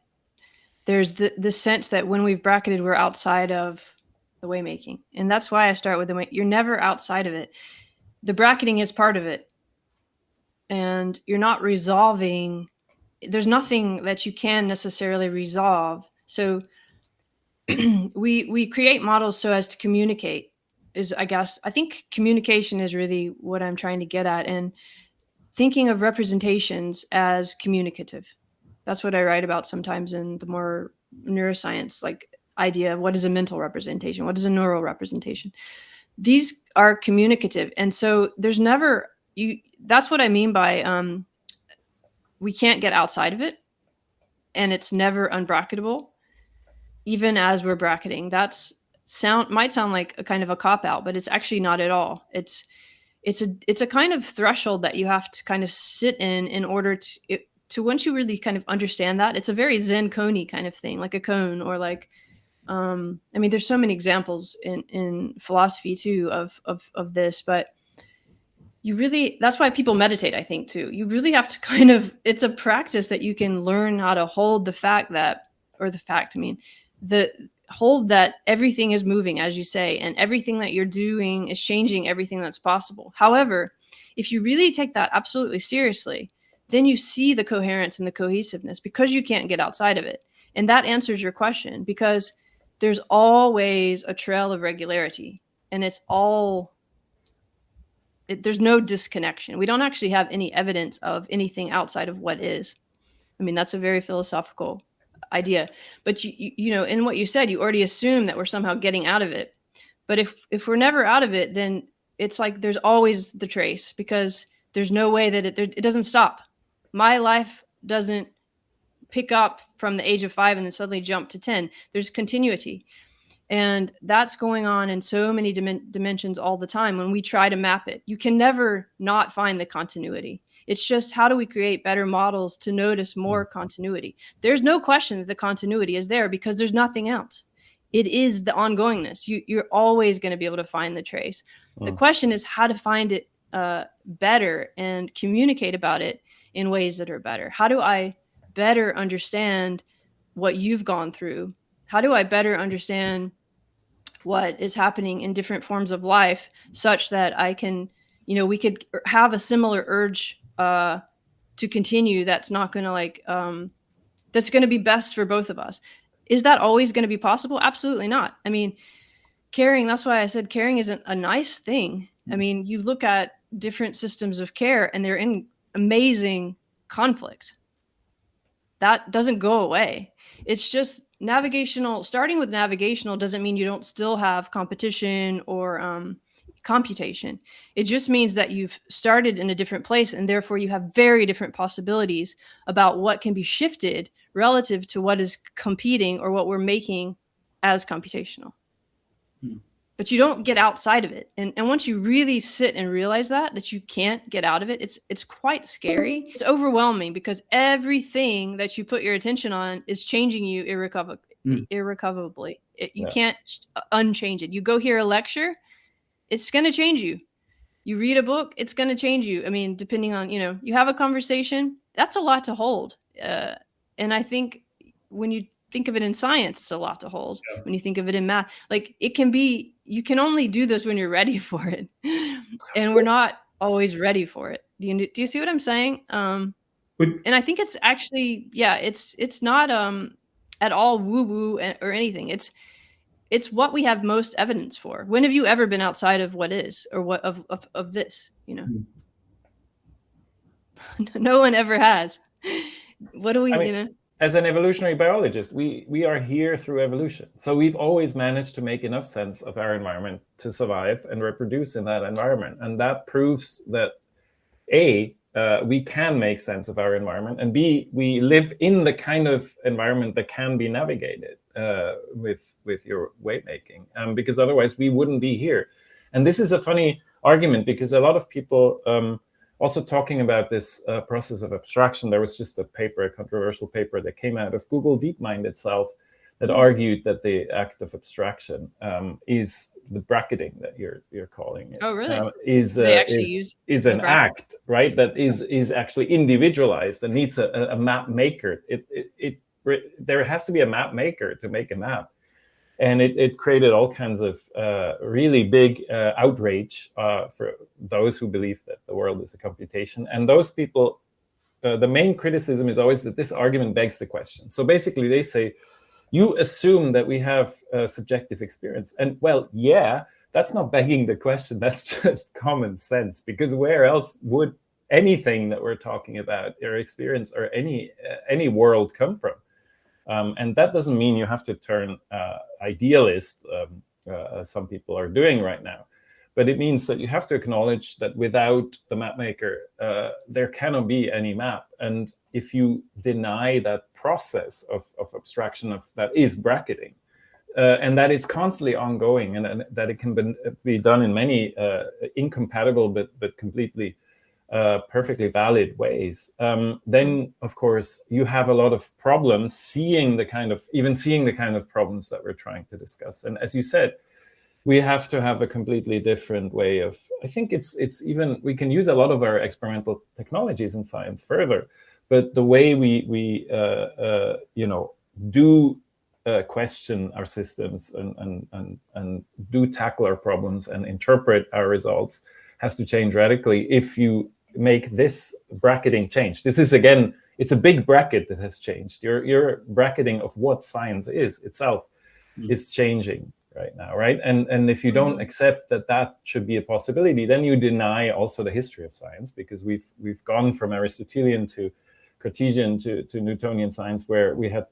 there's the sense that when we've bracketed, we're outside of the waymaking. And that's why I start with you're never outside of it. The bracketing is part of it. And you're not resolving. There's nothing that you can necessarily resolve. So we create models so as to communicate I think communication is really what I'm trying to get at, and thinking of representations as communicative. That's what I write about sometimes in the more neuroscience like idea of what is a mental representation, what is a neural representation. These are communicative, and so there's never that's what I mean by we can't get outside of it, and it's never unbracketable. Even as we're bracketing, might sound like a kind of a cop-out, but it's actually not at all. It's a kind of threshold that you have to kind of sit in order to once you really kind of understand that. It's a very Zen cone kind of thing, like a cone, or like I mean, there's so many examples in philosophy too of this, but that's why people meditate, I think, too. You really have to it's a practice that you can learn how to hold hold that everything is moving, as you say, and everything that you're doing is changing everything that's possible. However, if you really take that absolutely seriously, then you see the coherence and the cohesiveness because you can't get outside of it. And that answers your question, because there's always a trail of regularity, and there's no disconnection. We don't actually have any evidence of anything outside of what is. I mean, that's a very philosophical idea, but you know, in what you said, you already assume that we're somehow getting out of it. But if we're never out of it, then it's like there's always the trace, because there's no way that it doesn't stop. My life doesn't pick up from the age of 5 and then suddenly jump to 10. There's continuity, and that's going on in so many dimensions all the time. When we try to map it, you can never not find the continuity. It's just, how do we create better models to notice more continuity? There's no question that the continuity is there, because there's nothing else. It is the ongoingness. You're always going to be able to find the trace. The question is how to find it better and communicate about it in ways that are better. How do I better understand what you've gone through? How do I better understand what is happening in different forms of life, such that I can, we could have a similar urge to continue that's not going to that's going to be best for both of us. Is that always going to be possible? Absolutely not. I mean, caring, that's why I said caring isn't a nice thing. I mean, you look at different systems of care and they're in amazing conflict. That doesn't go away. It's just navigational. Starting with navigational doesn't mean you don't still have competition or computation. It just means that you've started in a different place, and therefore you have very different possibilities about what can be shifted relative to what is competing or what we're making as computational. But you don't get outside of it. And once you really sit and realize that you can't get out of it, it's quite scary. It's overwhelming, because everything that you put your attention on is changing you irrecoverably. You can't unchange it. You go hear a lecture, it's going to change you. You read a book, it's going to change you. I mean, depending on, you have a conversation, that's a lot to hold. And I think when you think of it in science, it's a lot to hold. Yeah. When you think of it in math, you can only do this when you're ready for it. And we're not always ready for it. Do you see what I'm saying? And I think it's actually, it's not at all woo-woo or anything. It's what we have most evidence for. When have you ever been outside of what is, or what of this, No one ever has. What do we, As an evolutionary biologist, we are here through evolution. So we've always managed to make enough sense of our environment to survive and reproduce in that environment. And that proves that we can make sense of our environment, and B, we live in the kind of environment that can be navigated with your Waymaking, because otherwise we wouldn't be here. And this is a funny argument, because a lot of people also talking about this process of abstraction. There was just a controversial paper that came out of Google Deepmind itself that argued that the act of abstraction is the bracketing that you're calling it. Oh, really? Is an act, right? That is actually individualized and needs a map maker. There has to be a map maker to make a map. And it created all kinds of really big outrage for those who believe that the world is a computation. And those people, the main criticism is always that this argument begs the question. So basically they say, you assume that we have subjective experience. And well, yeah, that's not begging the question. That's just common sense, because where else would anything that we're talking about, or experience, or any world come from? And that doesn't mean you have to turn idealist, as some people are doing right now. But it means that you have to acknowledge that without the map maker, there cannot be any map. And if you deny that process of abstraction that is bracketing, and that it's constantly ongoing, and that it can be done in many incompatible but completely perfectly valid ways, then of course you have a lot of problems seeing the kind of problems that we're trying to discuss. And as you said, we have to have a completely different way of, I think it's even, we can use a lot of our experimental technologies in science further, but the way we do question our systems and do tackle our problems and interpret our results has to change radically if you make this bracketing change. This is, again, it's a big bracket that has changed. Your bracketing of what science is itself is changing right now, right? And if you don't accept that should be a possibility, then you deny also the history of science, because we've gone from Aristotelian to Cartesian to Newtonian science, where we had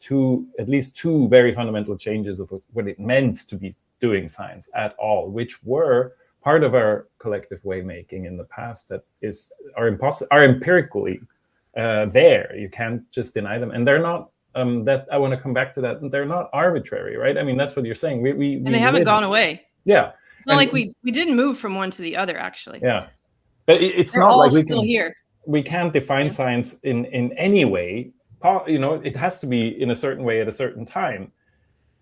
at least two very fundamental changes of what it meant to be doing science at all, which were part of our collective Waymaking in the past that are empirically there. You can't just deny them, and they're not. That I want to come back to that. They're not arbitrary, right? I mean, that's what you're saying. And they haven't gone away. Yeah, it's not like we didn't move from one to the other, actually. Yeah, but it's They're not all like still here. We can't define science in any way. It has to be in a certain way at a certain time,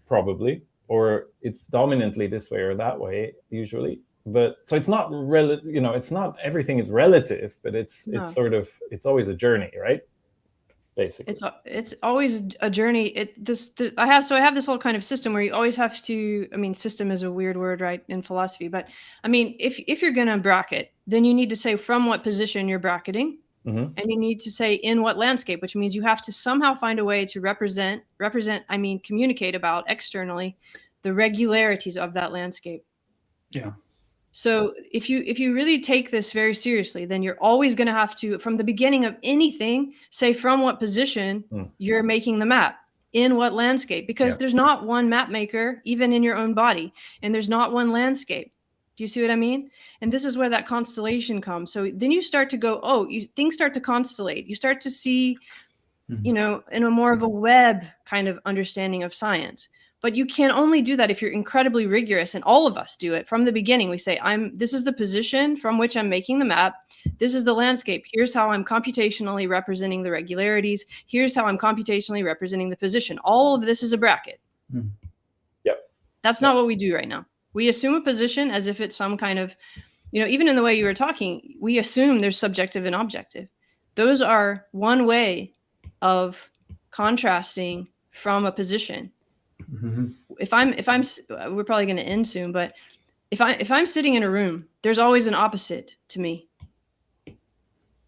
probably, or it's dominantly this way or that way usually. But so it's not it's not everything is relative, but it's always a journey, right? Basically, it's always a journey. I have this whole kind of system where you always have to. I mean, system is a weird word, right, in philosophy. But I mean, if you're going to bracket, then you need to say from what position you're bracketing, and you need to say in what landscape, which means you have to somehow find a way to represent. I mean, communicate about externally the regularities of that landscape. Yeah. So if you really take this very seriously, then you're always going to have to, from the beginning of anything, say from what position you're making the map, in what landscape, because there's not one map maker, even in your own body, and there's not one landscape. Do you see what I mean? And this is where that constellation comes. So then you start to go, things start to constellate. You start to see, in a more of a web kind of understanding of science. But you can only do that if you're incredibly rigorous, and all of us do it from the beginning. We say, this is the position from which I'm making the map. This is the landscape. Here's how I'm computationally representing the regularities. Here's how I'm computationally representing the position. All of this is a bracket. Yep. That's not what we do right now. We assume a position as if it's some kind of, even in the way you were talking, we assume there's subjective and objective. Those are one way of contrasting from a position. If I'm, we're probably going to end soon, but if I'm sitting in a room, there's always an opposite to me.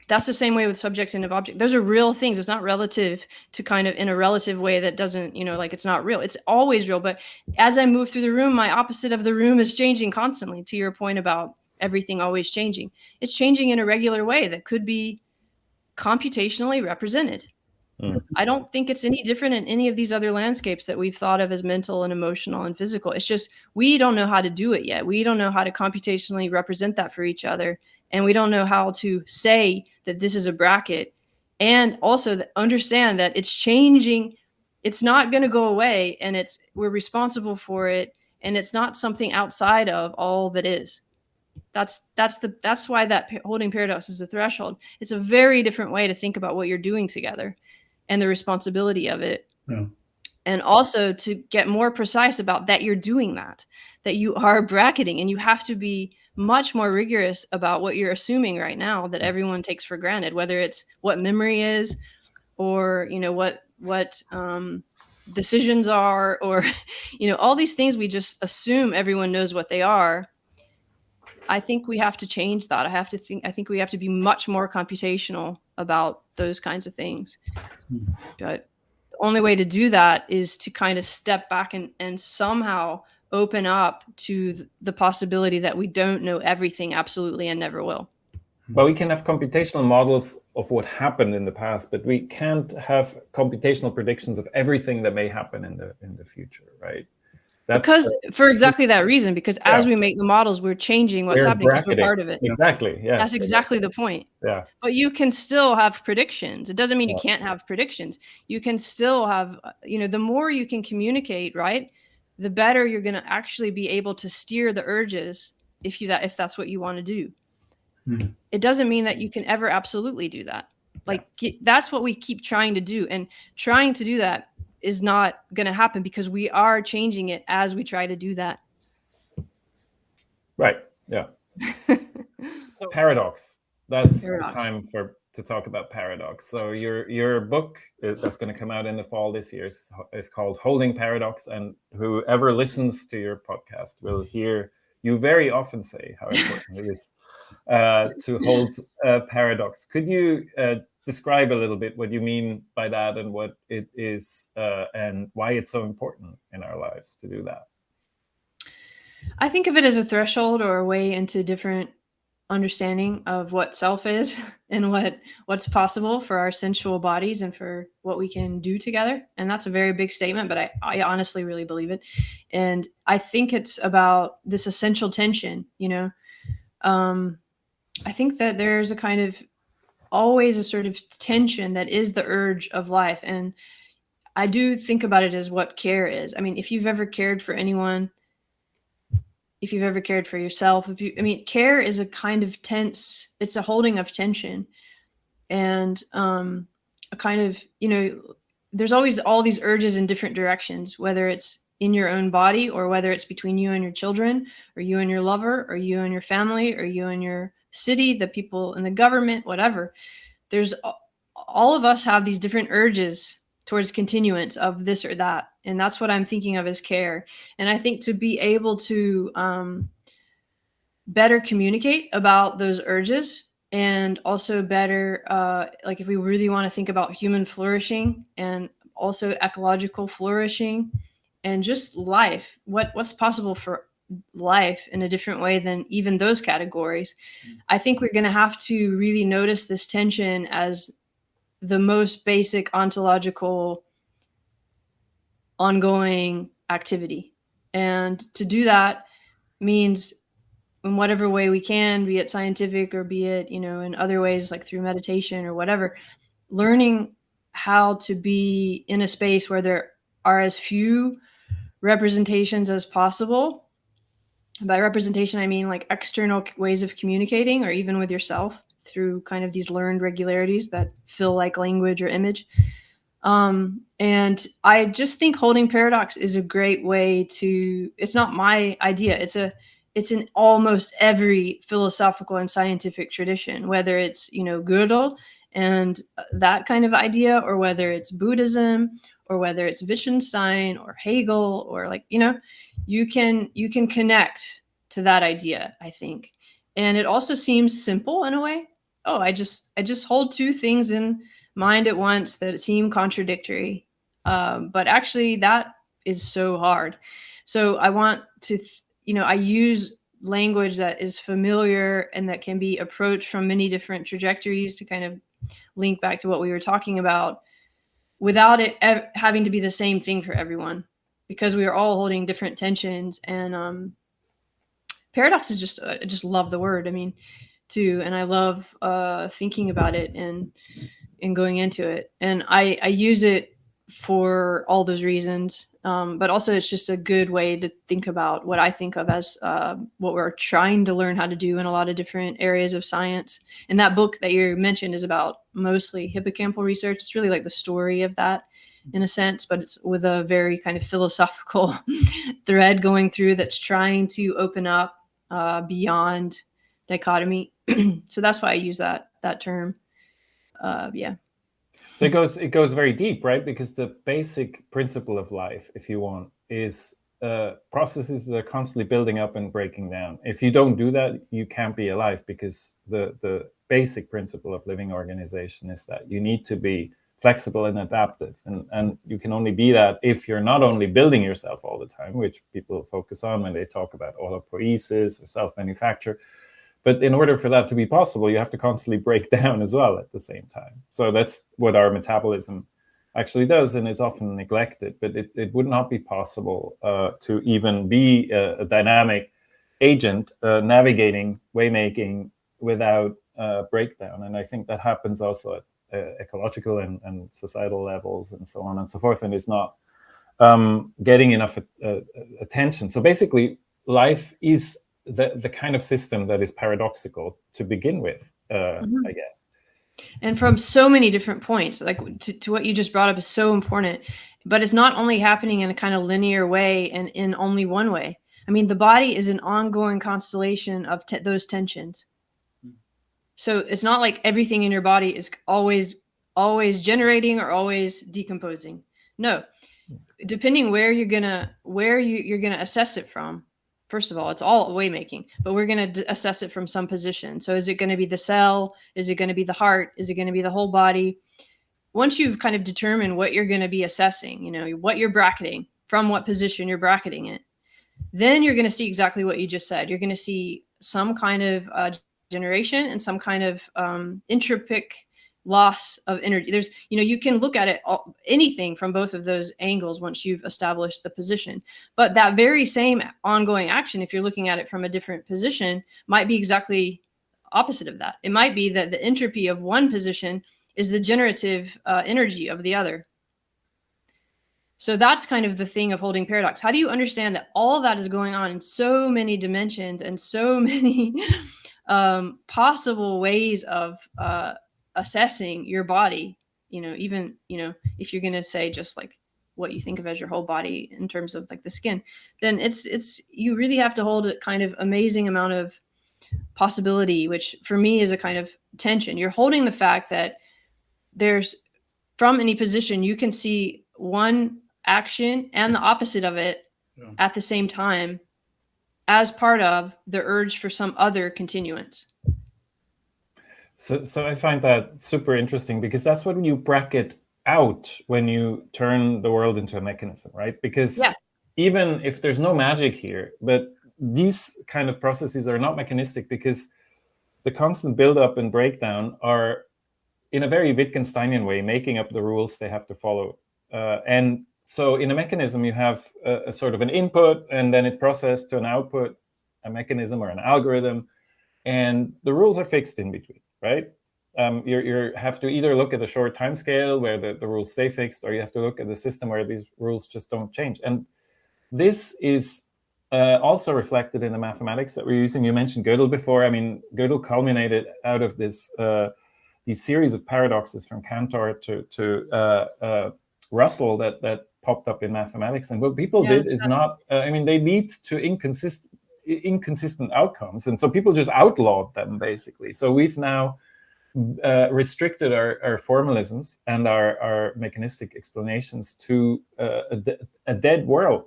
That's the same way with subject and object. Those are real things. It's not relative to kind of in a relative way that doesn't, like it's not real. It's always real. But as I move through the room, my opposite of the room is changing constantly, to your point about everything always changing. It's changing in a regular way that could be computationally represented. I don't think it's any different in any of these other landscapes that we've thought of as mental and emotional and physical. It's just we don't know how to do it yet. We don't know how to computationally represent that for each other and we don't know how to say that this is a bracket, and also understand that it's changing. It's not going to go away, and we're responsible for it, and it's not something outside of all that is. That's why that holding paradox is a threshold. It's a very different way to think about what you're doing together and the responsibility of it. Yeah. And also to get more precise about that you're doing that you are bracketing, and you have to be much more rigorous about what you're assuming right now that everyone takes for granted, whether it's what memory is, or, you know, what decisions are, or, you know, all these things we just assume everyone knows what they are. I think we have to change that. I think we have to be much more computational about those kinds of things. But the only way to do that is to kind of step back and somehow open up to the possibility that we don't know everything absolutely and never will. But we can have computational models of what happened in the past, but we can't have computational predictions of everything that may happen in the future, right? For exactly that reason, because as we make the models, we're changing what's happening because we're part of it. Exactly. Yeah. That's exactly the point. Yeah. But you can still have predictions. It doesn't mean you can't have predictions. You can still have, you know, the more you can communicate, right, the better you're going to actually be able to steer the urges if that's what you want to do. It doesn't mean that you can ever absolutely do that. Like that's what we keep trying to do, and trying to do that is not going to happen because we are changing it as we try to do that. Right. Yeah. So paradox. That's the time to talk about paradox. So your book that's going to come out in the fall this year is called Holding Paradox, and whoever listens to your podcast will hear you very often say how important it is to hold paradox. Could you describe a little bit what you mean by that and what it is and why it's so important in our lives to do that? I think of it as a threshold or a way into different understanding of what self is and what's possible for our sensual bodies and for what we can do together. And that's a very big statement, but I honestly really believe it. And I think it's about this essential tension, you know. I think that there's always a sort of tension that is the urge of life. And I do think about it as what care is. I mean, if you've ever cared for anyone, if you've ever cared for yourself, care is a kind of tense, it's a holding of tension. And a kind of, you know, there's always all these urges in different directions, whether it's in your own body or whether it's between you and your children or you and your lover or you and your family or you and your city, the people in the government, whatever. There's all of us have these different urges towards continuance of this or that. And that's what I'm thinking of as care. And I think to be able to better communicate about those urges, and also better, like if we really want to think about human flourishing and also ecological flourishing and just life, what's possible for life in a different way than even those categories. I think we're going to have to really notice this tension as the most basic ontological ongoing activity. And to do that means in whatever way we can, be it scientific or be it, you know, in other ways like through meditation or whatever, learning how to be in a space where there are as few representations as possible. By representation, I mean like external ways of communicating or even with yourself through kind of these learned regularities that feel like language or image. And I just think holding paradox is a great way to, it's not my idea. It's in almost every philosophical and scientific tradition, whether it's, you know, Gödel and that kind of idea, or whether it's Buddhism, or whether it's Wittgenstein or Hegel, or like, you know, you can connect to that idea, I think. And it also seems simple in a way. Oh, I just hold two things in mind at once that seem contradictory. But actually that is so hard. So I want to, you know, I use language that is familiar and that can be approached from many different trajectories to kind of link back to what we were talking about without it having to be the same thing for everyone, because we are all holding different tensions. And paradox is just, I just love the word. I mean, too, and I love thinking about it and going into it. And I use it for all those reasons, but also it's just a good way to think about what I think of as what we're trying to learn how to do in a lot of different areas of science. And that book that you mentioned is about mostly hippocampal research. It's really like the story of that in a sense, but it's with a very kind of philosophical thread going through that's trying to open up beyond dichotomy. So that's why I use that term. Yeah. So it goes very deep, right? Because the basic principle of life, if you want, is processes that are constantly building up and breaking down. If you don't do that, you can't be alive, because the basic principle of living organization is that you need to be flexible and adaptive. And you can only be that if you're not only building yourself all the time, which people focus on when they talk about autopoiesis or self-manufacture. But in order for that to be possible, you have to constantly break down as well at the same time. So that's what our metabolism actually does, and it's often neglected. But it would not be possible to even be a dynamic agent navigating waymaking without breakdown. And I think that happens also at ecological and societal levels and so on and so forth, and is not getting enough attention. So basically, life is the kind of system that is paradoxical to begin with, I guess. And from so many different points, like to what you just brought up is so important. But it's not only happening in a kind of linear way and in only one way. I mean, the body is an ongoing constellation of those tensions. So it's not like everything in your body is always generating or always decomposing. No, depending where you're gonna assess it from. First of all, it's all waymaking, but we're going to assess it from some position. So is it going to be the cell? Is it going to be the heart? Is it going to be the whole body? Once you've kind of determined what you're going to be assessing, what you're bracketing, from what position you're bracketing it, then you're going to see exactly what you just said. You're going to see some kind of generation and some kind of entropic loss of energy. There's, you can look at it, anything from both of those angles once you've established the position. But that very same ongoing action, if you're looking at it from a different position, might be exactly opposite of that. It might be that the entropy of one position is the generative energy of the other. So that's kind of the thing of holding paradox. How do you understand that all of that is going on in so many dimensions and so many possible ways of assessing your body, even, if you're going to say just like what you think of as your whole body in terms of like the skin, then it's you really have to hold a kind of amazing amount of possibility, which for me is a kind of tension. You're holding the fact that there's, from any position, you can see one action and the opposite of it at the same time as part of the urge for some other continuance. So I find that super interesting, because that's what you bracket out when you turn the world into a mechanism, right? Because even if there's no magic here, but these kind of processes are not mechanistic, because the constant buildup and breakdown are, in a very Wittgensteinian way, making up the rules they have to follow. And so in a mechanism, you have a sort of an input, and then it's processed to an output, a mechanism or an algorithm, and the rules are fixed in between. Right? You have to either look at a short time scale where the rules stay fixed, or you have to look at the system where these rules just don't change. And this is also reflected in the mathematics that we're using. You mentioned Gödel before. I mean, Gödel culminated out of this series of paradoxes from Cantor to Russell that popped up in mathematics. And what people did is not, they lead to inconsistent outcomes, and so people just outlawed them, basically. So we've now restricted our formalisms and our mechanistic explanations to a dead world,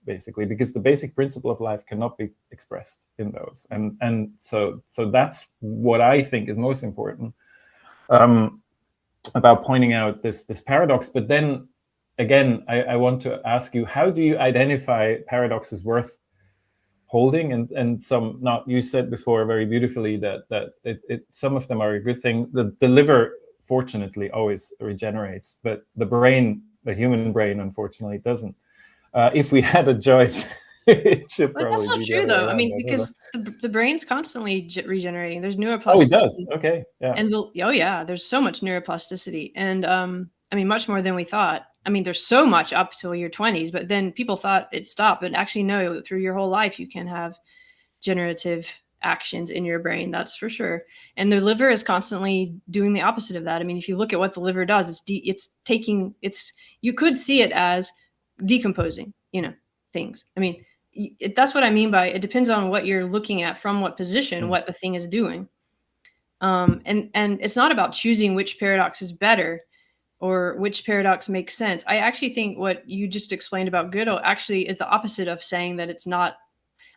basically, because the basic principle of life cannot be expressed in those. And so that's what I think is most important about pointing out this paradox. But then again, I want to ask you, how do you identify paradoxes worth holding and some not? You said before very beautifully that some of them are a good thing. The liver, fortunately, always regenerates, but the brain, the human brain, unfortunately doesn't. If we had a choice, It should But that's probably not be the true, other way though. I around. mean, I don't know. because the brain's constantly regenerating. There's Oh, it does. neuroplasticity. Okay. Yeah. And oh yeah, there's so much neuroplasticity, and I mean, much more than we thought. I mean, there's so much up till your 20s, but then people thought it stopped. But actually, no, through your whole life, you can have generative actions in your brain. That's for sure. And the liver is constantly doing the opposite of that. I mean, if you look at what the liver does, you could see it as decomposing, things. I mean, that's what I mean by it depends on what you're looking at from what position, what the thing is doing. And it's not about choosing which paradox is better or which paradox makes sense. I actually think what you just explained about Gödel actually is the opposite of saying that it's not.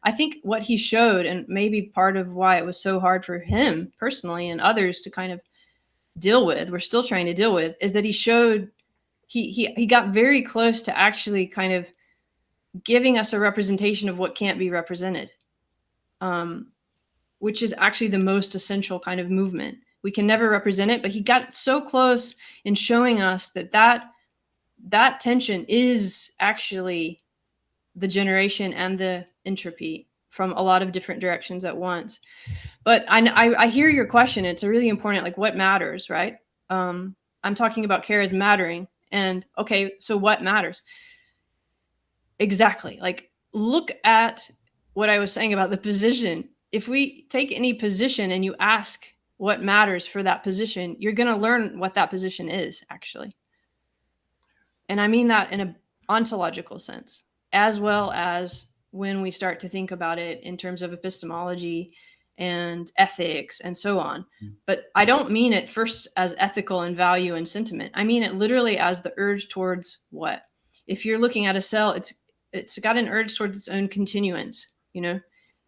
I think what he showed, and maybe part of why it was so hard for him personally and others to kind of deal with, we're still trying to deal with, is that he showed he got very close to actually kind of giving us a representation of what can't be represented. Which is actually the most essential kind of movement. We can never represent it, but he got so close in showing us that tension is actually the generation and the entropy from a lot of different directions at once. But I hear your question. It's a really important, like what matters, right? I'm talking about care as mattering. And okay, so what matters? Exactly. Like look at what I was saying about the position. If we take any position and you ask what matters for that position, you're going to learn what that position is, actually. And I mean that in an ontological sense, as well as when we start to think about it in terms of epistemology and ethics and so on. But I don't mean it first as ethical and value and sentiment. I mean it literally as the urge towards what? If you're looking at a cell, it's got an urge towards its own continuance,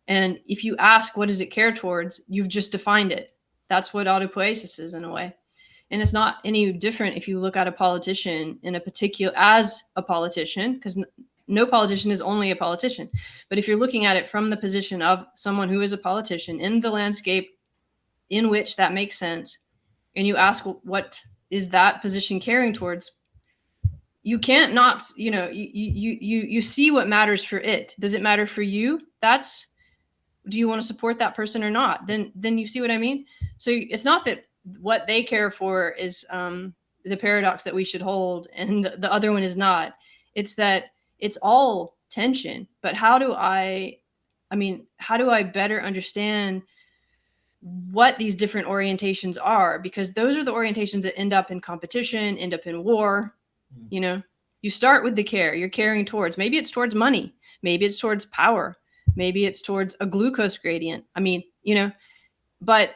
And if you ask, what does it care towards? You've just defined it. That's what autopoiesis is in a way. And it's not any different if you look at a politician as a politician, because no politician is only a politician. But if you're looking at it from the position of someone who is a politician in the landscape in which that makes sense, and you ask, what is that position caring towards? You can't not, you see what matters for it. Does it matter for you? Do you want to support that person or not? Then you see what I mean? So it's not that what they care for is the paradox that we should hold and the other one is not. It's that it's all tension. But how do I better understand what these different orientations are? Because those are the orientations that end up in competition, end up in war. You start with the care you're caring towards. Maybe it's towards money. Maybe it's towards power. Maybe it's towards a glucose gradient. But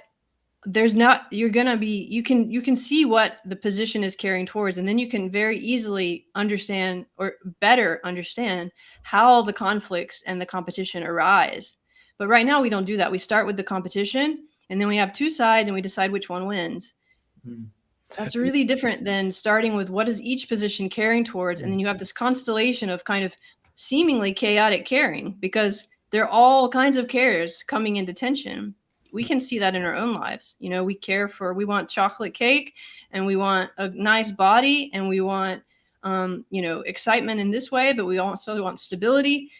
there's not, you can see what the position is carrying towards, and then you can very easily understand or better understand how the conflicts and the competition arise. But right now we don't do that. We start with the competition and then we have two sides and we decide which one wins. That's really different than starting with what is each position carrying towards. And then you have this constellation of kind of seemingly chaotic caring, because there are all kinds of cares coming into tension. We can see that in our own lives. We want chocolate cake and we want a nice body and we want, excitement in this way, but we also want stability.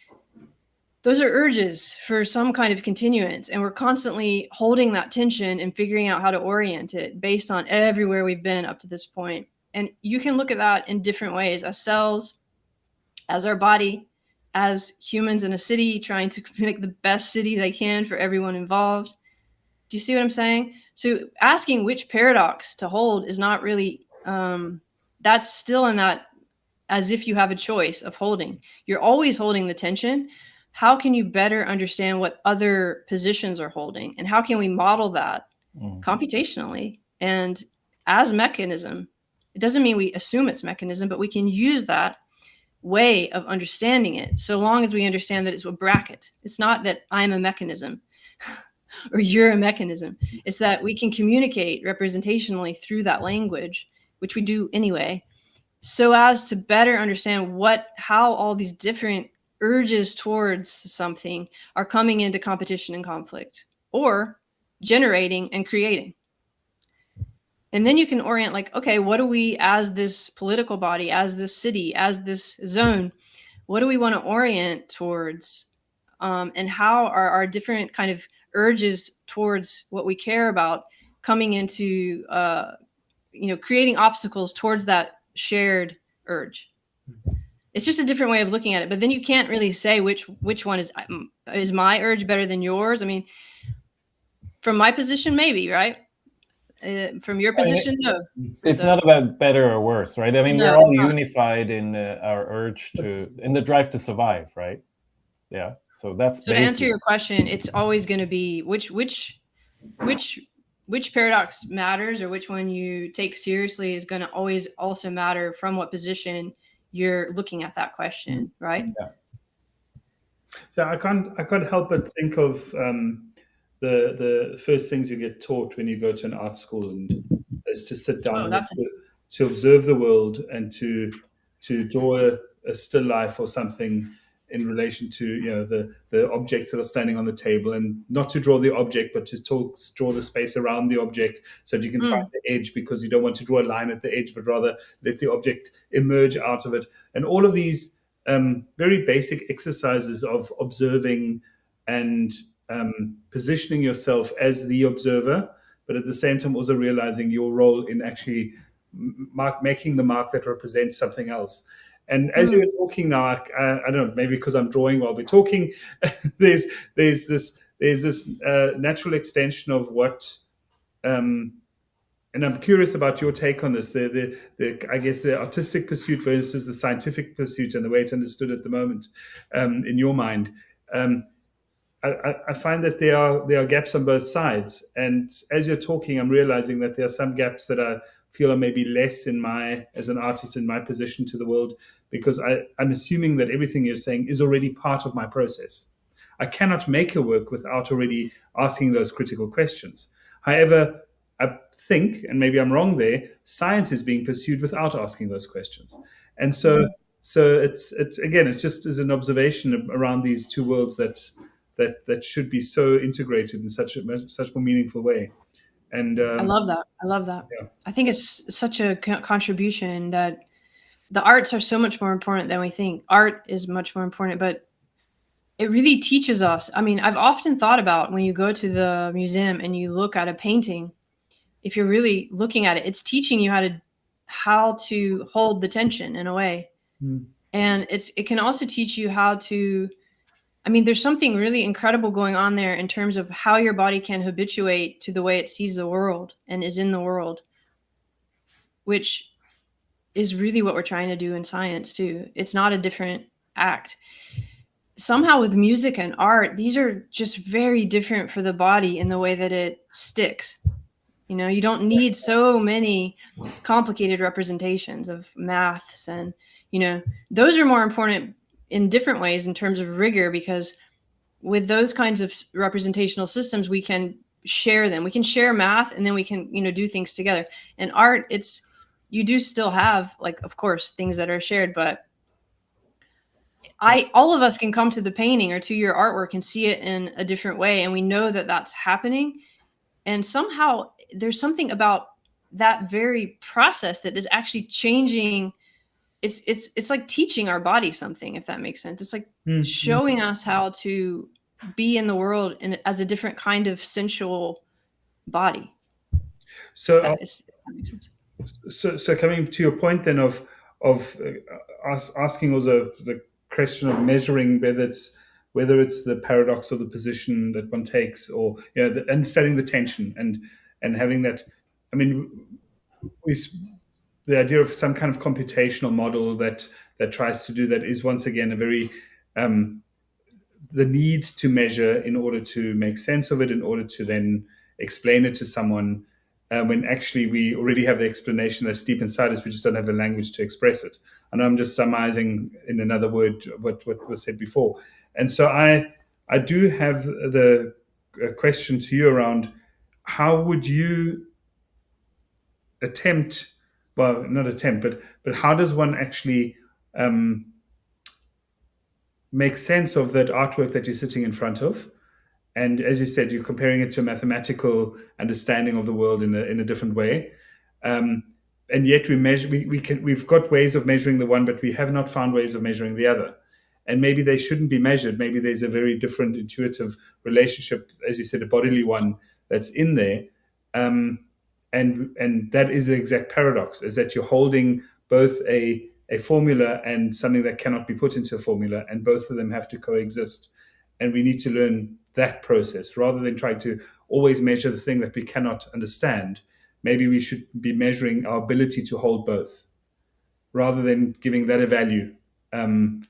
Those are urges for some kind of continuance. And we're constantly holding that tension and figuring out how to orient it based on everywhere we've been up to this point. And you can look at that in different ways, as cells, as our body, as humans in a city trying to make the best city they can for everyone involved. Do you see what I'm saying? So asking which paradox to hold is not really, that's still in that as if you have a choice of holding. You're always holding the tension. How can you better understand what other positions are holding? And how can we model that computationally and as mechanism? It doesn't mean we assume it's mechanism, but we can use that way of understanding it so long as we understand that it's a bracket. It's not that I'm a mechanism or you're a mechanism. It's that we can communicate representationally through that language, which we do anyway, so as to better understand how all these different urges towards something are coming into competition and conflict, or generating and creating. And then you can orient like, okay, what do we, as this political body, as this city, as this zone, what do we want to orient towards, and how are our different kind of urges towards what we care about coming into creating obstacles towards that shared urge. It's just a different way of looking at it. But then you can't really say which one is my urge better than yours. I mean, from my position, maybe, right? From your position, no. It's not about better or worse, right? I mean, we're all unified in our urge in the drive to survive, right? Yeah. So that's so to answer your question, it's always going to be which paradox matters, or which one you take seriously is going to always also matter from what position you're looking at that question, right? Yeah. So I can't help but think of the first things you get taught when you go to an art school, and is to sit down to observe the world and to draw a still life or something in relation to the objects that are standing on the table, and not to draw the object, but to draw the space around the object so that you can find the edge, because you don't want to draw a line at the edge, but rather let the object emerge out of it. And all of these very basic exercises of observing and positioning yourself as the observer, but at the same time also realizing your role in actually making the mark that represents something else. And as you're talking now, I don't know, maybe because I'm drawing while we're talking, there's this natural extension of what, and I'm curious about your take on this. I guess the artistic pursuit versus the scientific pursuit, and the way it's understood at the moment, in your mind. I find that there are gaps on both sides, and as you're talking, I'm realizing that there are some gaps that I feel are maybe less as an artist in my position to the world, because I'm assuming that everything you're saying is already part of my process. I cannot make a work without already asking those critical questions. However, I think, and maybe I'm wrong there, science is being pursued without asking those questions. And so it's again, it just is an observation around these two worlds that should be so integrated in such a more meaningful way. And I love that. Yeah. I think it's such a contribution that the arts are so much more important than we think. Art is much more important, but it really teaches us. I mean, I've often thought about when you go to the museum and you look at a painting, if you're really looking at it, it's teaching you how to hold the tension in a way. And it can also teach you how to, I mean, there's something really incredible going on there in terms of how your body can habituate to the way it sees the world and is in the world, which is really what we're trying to do in science too. It's not a different act. Somehow with music and art, these are just very different for the body in the way that it sticks. You don't need so many complicated representations of maths, and, those are more important in different ways in terms of rigor, because with those kinds of representational systems, we can share them. We can share math, and then we can, do things together. And art, you do still have, like, of course, things that are shared, but all of us can come to the painting or to your artwork and see it in a different way. And we know that that's happening. And somehow there's something about that very process that is actually changing. It's like teaching our body something, if that makes sense. It's like showing us how to be in the world as a different kind of sensual body. So, that makes sense. So coming to your point then of asking also the question of measuring whether it's the paradox or the position that one takes, or and setting the tension and having that. I mean, the idea of some kind of computational model that tries to do that is once again a very the need to measure in order to make sense of it, in order to then explain it to someone, when actually we already have the explanation that's deep inside us. We just don't have the language to express it. And I'm just summarizing in another word what was said before. And so I do have the question to you around how would you attempt, well, not attempt, but how does one actually make sense of that artwork that you're sitting in front of? And as you said, you're comparing it to a mathematical understanding of the world in a different way. And yet we've got ways of measuring the one, but we have not found ways of measuring the other. and maybe they shouldn't be measured. Maybe there's a very different intuitive relationship, as you said, a bodily one that's in there. And that is the exact paradox, is that you're holding both a formula and something that cannot be put into a formula, and both of them have to coexist. And we need to learn that process rather than trying to always measure the thing that we cannot understand. Maybe we should be measuring our ability to hold both rather than giving that a value. And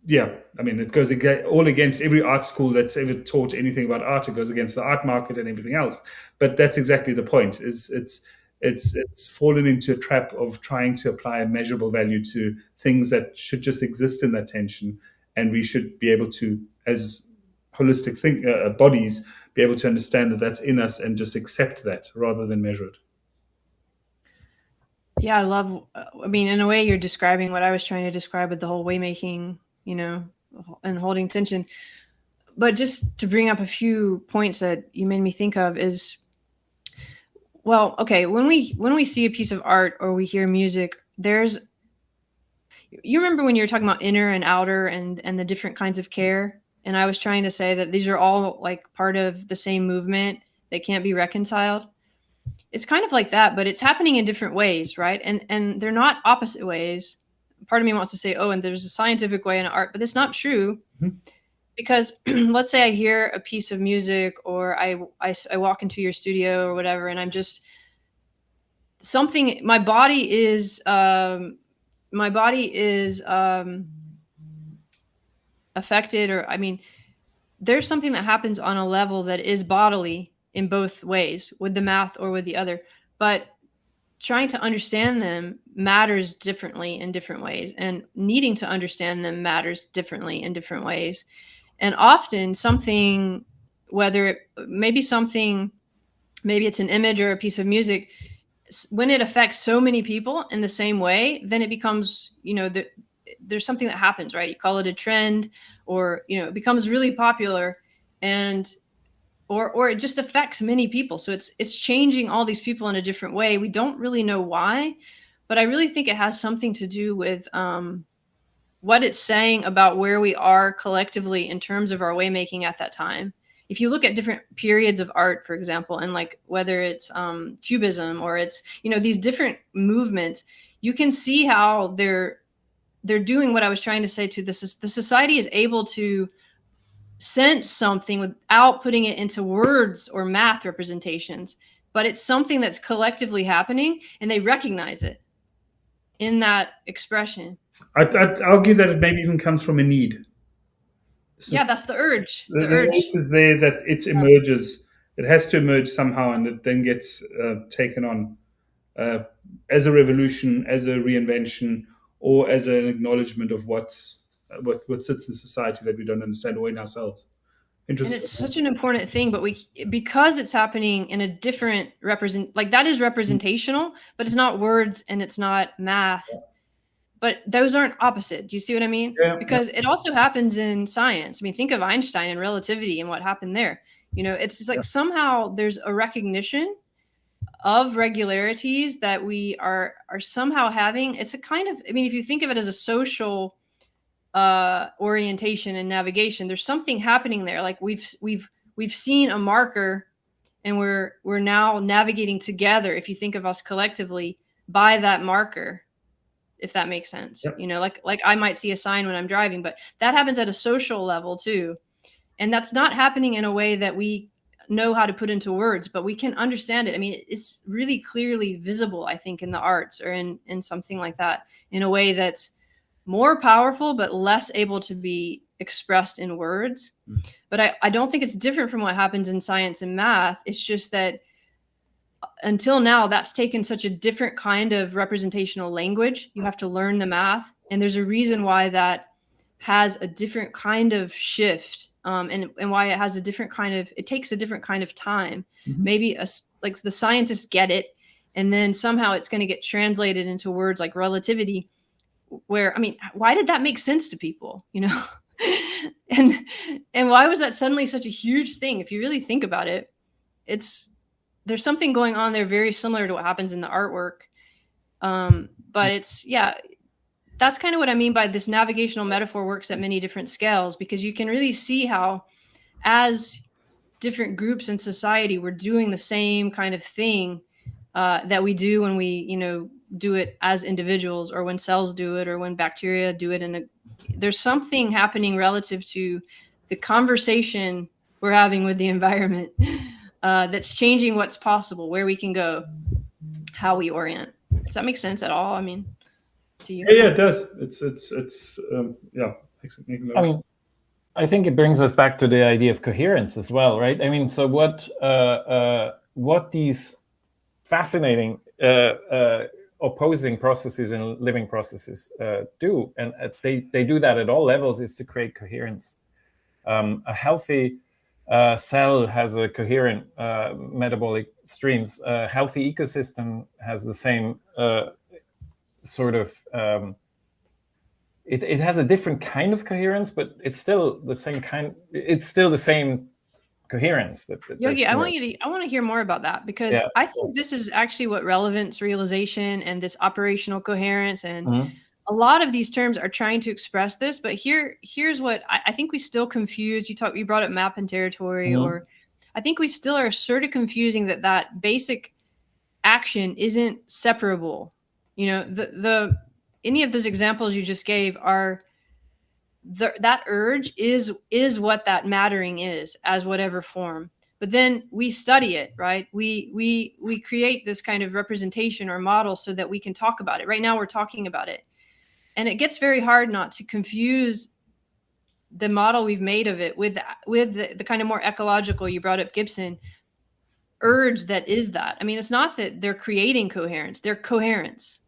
yeah, I mean, it goes all against every art school that's ever taught anything about art. It goes against the art market and everything else. But that's exactly the point. Is it's fallen into a trap of trying to apply a measurable value to things that should just exist in that tension, and we should be able to, as holistic bodies, be able to understand that that's in us and just accept that rather than measure it. Yeah, I love, I mean, in a way, you're describing what I was trying to describe with the whole waymaking, and holding tension. But just to bring up a few points that you made me think of is, well, okay, when we see a piece of art or we hear music, you remember when you were talking about inner and outer and the different kinds of care? And I was trying to say that these are all like part of the same movement that can't be reconciled. It's kind of like that, but it's happening in different ways, right? And they're not opposite ways. Part of me wants to say, oh, and there's a scientific way in art, but it's not true. Mm-hmm. Because let's say I hear a piece of music, or I walk into your studio or whatever, and I'm just something, my body is affected, or I mean, there's something that happens on a level that is bodily in both ways, with the math or with the other. But trying to understand them matters differently in different ways, and needing to understand them matters differently in different ways. And often something, maybe it's an image or a piece of music, when it affects so many people in the same way, then it becomes, there's something that happens, right? You call it a trend, or, it becomes really popular, and or it just affects many people. So it's changing all these people in a different way. We don't really know why, but I really think it has something to do with what it's saying about where we are collectively in terms of our waymaking at that time. If you look at different periods of art, for example, and like whether it's Cubism or it's, these different movements, you can see how they're doing what I was trying to say to this. The society is able to sense something without putting it into words or math representations, but it's something that's collectively happening, and they recognize it in that expression. I'd argue that it maybe even comes from a need. That's the urge. The urge is there, that it emerges. It has to emerge somehow, and it then gets taken on as a revolution, as a reinvention, or as an acknowledgement of what sits in society that we don't understand, or in ourselves. Interesting. And it's such an important thing, but because it's happening in a different that is representational, but it's not words and it's not math. Yeah. But those aren't opposite. Do you see what I mean? Yeah, because it also happens in science. I mean, think of Einstein and relativity and what happened there. It's just like somehow there's a recognition of regularities that we are somehow having. It's a kind of, I mean, if you think of it as a social orientation and navigation, there's something happening there. Like we've seen a marker, and we're now navigating together, if you think of us collectively, by that marker, if that makes sense. Yep. Like I might see a sign when I'm driving, but that happens at a social level too. And that's not happening in a way that we know how to put into words, but we can understand it. I mean, it's really clearly visible, I think, in the arts or in something like that, in a way that's more powerful, but less able to be expressed in words. Mm-hmm. But I don't think it's different from what happens in science and math. It's just that until now, that's taken such a different kind of representational language. You have to learn the math. And there's a reason why that has a different kind of shift, and why it has a different kind of, it takes a different kind of time. Mm-hmm. Maybe like the scientists get it, and then somehow it's going to get translated into words like relativity, where, I mean, why did that make sense to people, and why was that suddenly such a huge thing? If you really think about it, there's something going on there very similar to what happens in the artwork. But that's kind of what I mean by this navigational metaphor works at many different scales, because you can really see how as different groups in society we're doing the same kind of thing that we do when we, you know, do it as individuals, or when cells do it, or when bacteria do it. There's something happening relative to the conversation we're having with the environment that's changing what's possible, where we can go, how we orient. Does that make sense at all? I mean, to you? Yeah, it does. It's yeah. I mean, I think it brings us back to the idea of coherence as well, right? I mean, so what these fascinating opposing processes and living processes do, and they do that at all levels, is to create coherence. A healthy cell has a coherent metabolic streams. A healthy ecosystem has the same sort of it has a different kind of coherence, but it's still the same kind. It's still the same coherence. Yogi, I want to hear more about that, because Yeah. I think this is actually what relevance realization and this operational coherence and a lot of these terms are trying to express this. But here's what I think we still confuse. You brought up map and territory, or I think we still are sort of confusing that basic action isn't separable. You know, any of those examples you just gave are that urge is what that mattering is, as whatever form. But then we study it, right? We create this kind of representation or model so that we can talk about it. Right now we're talking about it. And it gets very hard not to confuse the model we've made of it with the kind of more ecological, you brought up Gibson, urge that is that. I mean, it's not that they're creating coherence, they're coherence.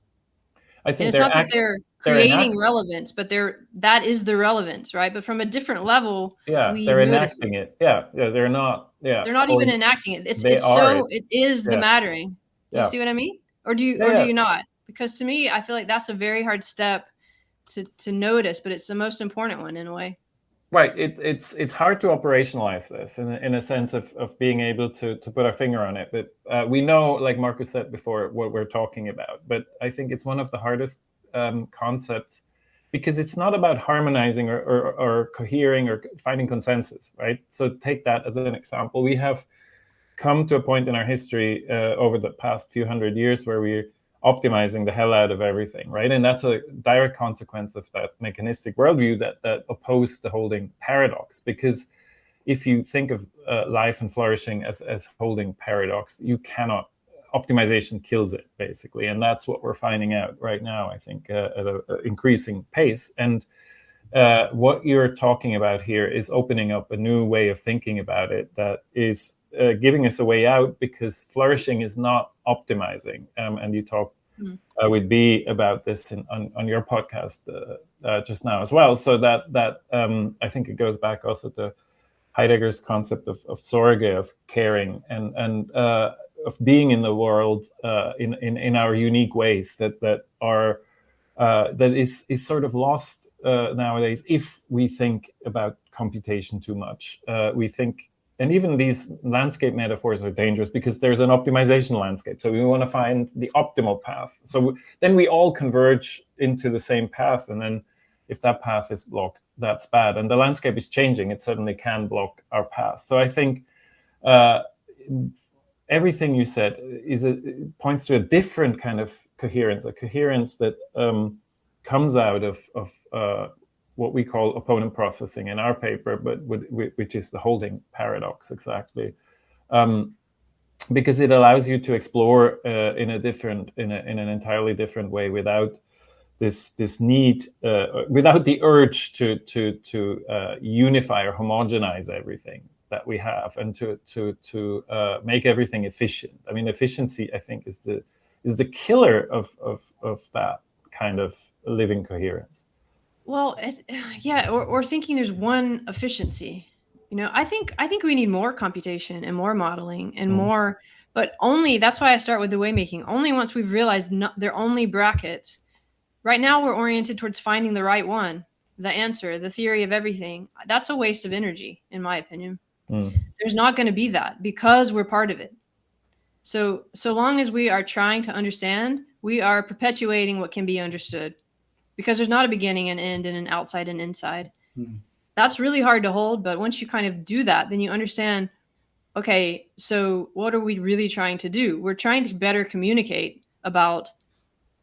I think and it's not that they're creating relevance, but that is the relevance, right? But from a different level, they're enacting it. Yeah, they're not. Yeah, they're not even enacting it. It is the mattering. You see what I mean? Or do you not? Because to me, I feel like that's a very hard step to notice, but it's the most important one in a way. Right. It's hard to operationalize this in a sense of being able to put our finger on it. But we know, like Marcus said before, what we're talking about. But I think it's one of the hardest concepts, because it's not about harmonizing or cohering or finding consensus, right? So take that as an example. We have come to a point in our history over the past few hundred years where we're optimizing the hell out of everything, right? And that's a direct consequence of that mechanistic worldview that opposed the holding paradox. Because if you think of life and flourishing as holding paradox, you cannot. Optimization kills it, basically. And that's what we're finding out right now, I think, at an increasing pace. And what you're talking about here is opening up a new way of thinking about it that is giving us a way out, because flourishing is not optimizing. And you talked with B about this on your podcast just now as well. So that I think it goes back also to Heidegger's concept of Sorge, of caring, and of being in the world in our unique ways that is sort of lost nowadays if we think about computation too much. We think, and even these landscape metaphors are dangerous because there's an optimization landscape. So we want to find the optimal path. So then we all converge into the same path. And then if that path is blocked, that's bad. And the landscape is changing. It certainly can block our path. So I think everything you said points to a different kind of coherence, a coherence that comes out of what we call opponent processing in our paper, but which is the holding paradox, exactly, because it allows you to explore in an entirely different way, without this need, without the urge to unify or homogenize everything that we have, and to make everything efficient. I mean, efficiency, I think, is the killer of that kind of living coherence. Well, or thinking there's one efficiency. You know, I think we need more computation and more modeling and more, but only, that's why I start with the waymaking. Only once we've realized they're only brackets. Right now, we're oriented towards finding the right one, the answer, the theory of everything. That's a waste of energy, in my opinion. There's not going to be that, because we're part of it. So long as we are trying to understand, we are perpetuating what can be understood. because there's not a beginning and end and an outside and inside. That's really hard to hold, but once you kind of do that, then you understand, okay, so what are we really trying to do? We're trying to better communicate about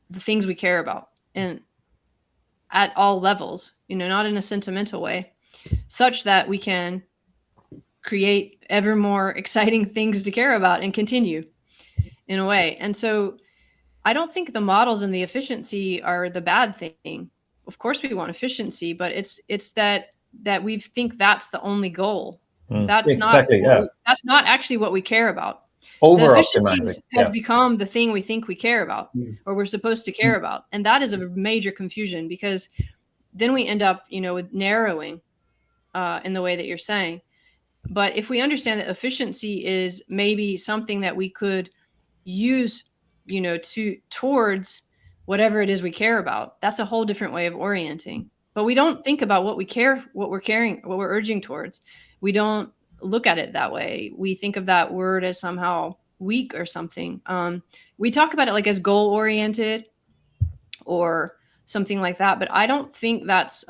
the things we care about, and at all levels, not in a sentimental way, such that we can create ever more exciting things to care about and continue in a way. And so I don't think the models and the efficiency are the bad thing. Of course we want efficiency, but it's that we think that's the only goal. That's exactly, that's not actually what we care about. Over the efficiency has yes. become the thing we think we care about, or we're supposed to care about. And that is a major confusion, because then we end up, with narrowing in the way that you're saying. But if we understand that efficiency is maybe something that we could use, towards whatever it is we care about, that's a whole different way of orienting. But we don't think about what we're urging towards. We don't look at it that way. We think of that word as somehow weak or something. We talk about it like as goal oriented or something like that, but I don't think that's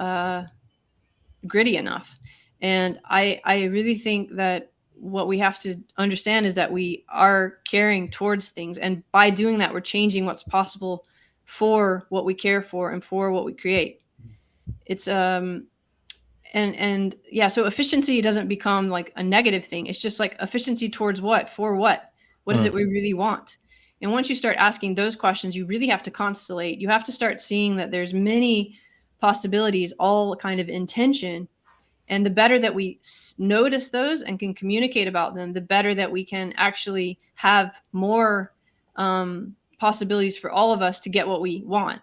gritty enough. And I really think that what we have to understand is that we are caring towards things, and by doing that, we're changing what's possible for what we care for and for what we create. It's and yeah, so efficiency doesn't become like a negative thing. It's just like efficiency towards what, for what is it we really want? And once you start asking those questions, you really have to constellate. You have to start seeing that there's many possibilities, all kind of in tension. And the better that we notice those and can communicate about them, the better that we can actually have more possibilities for all of us to get what we want,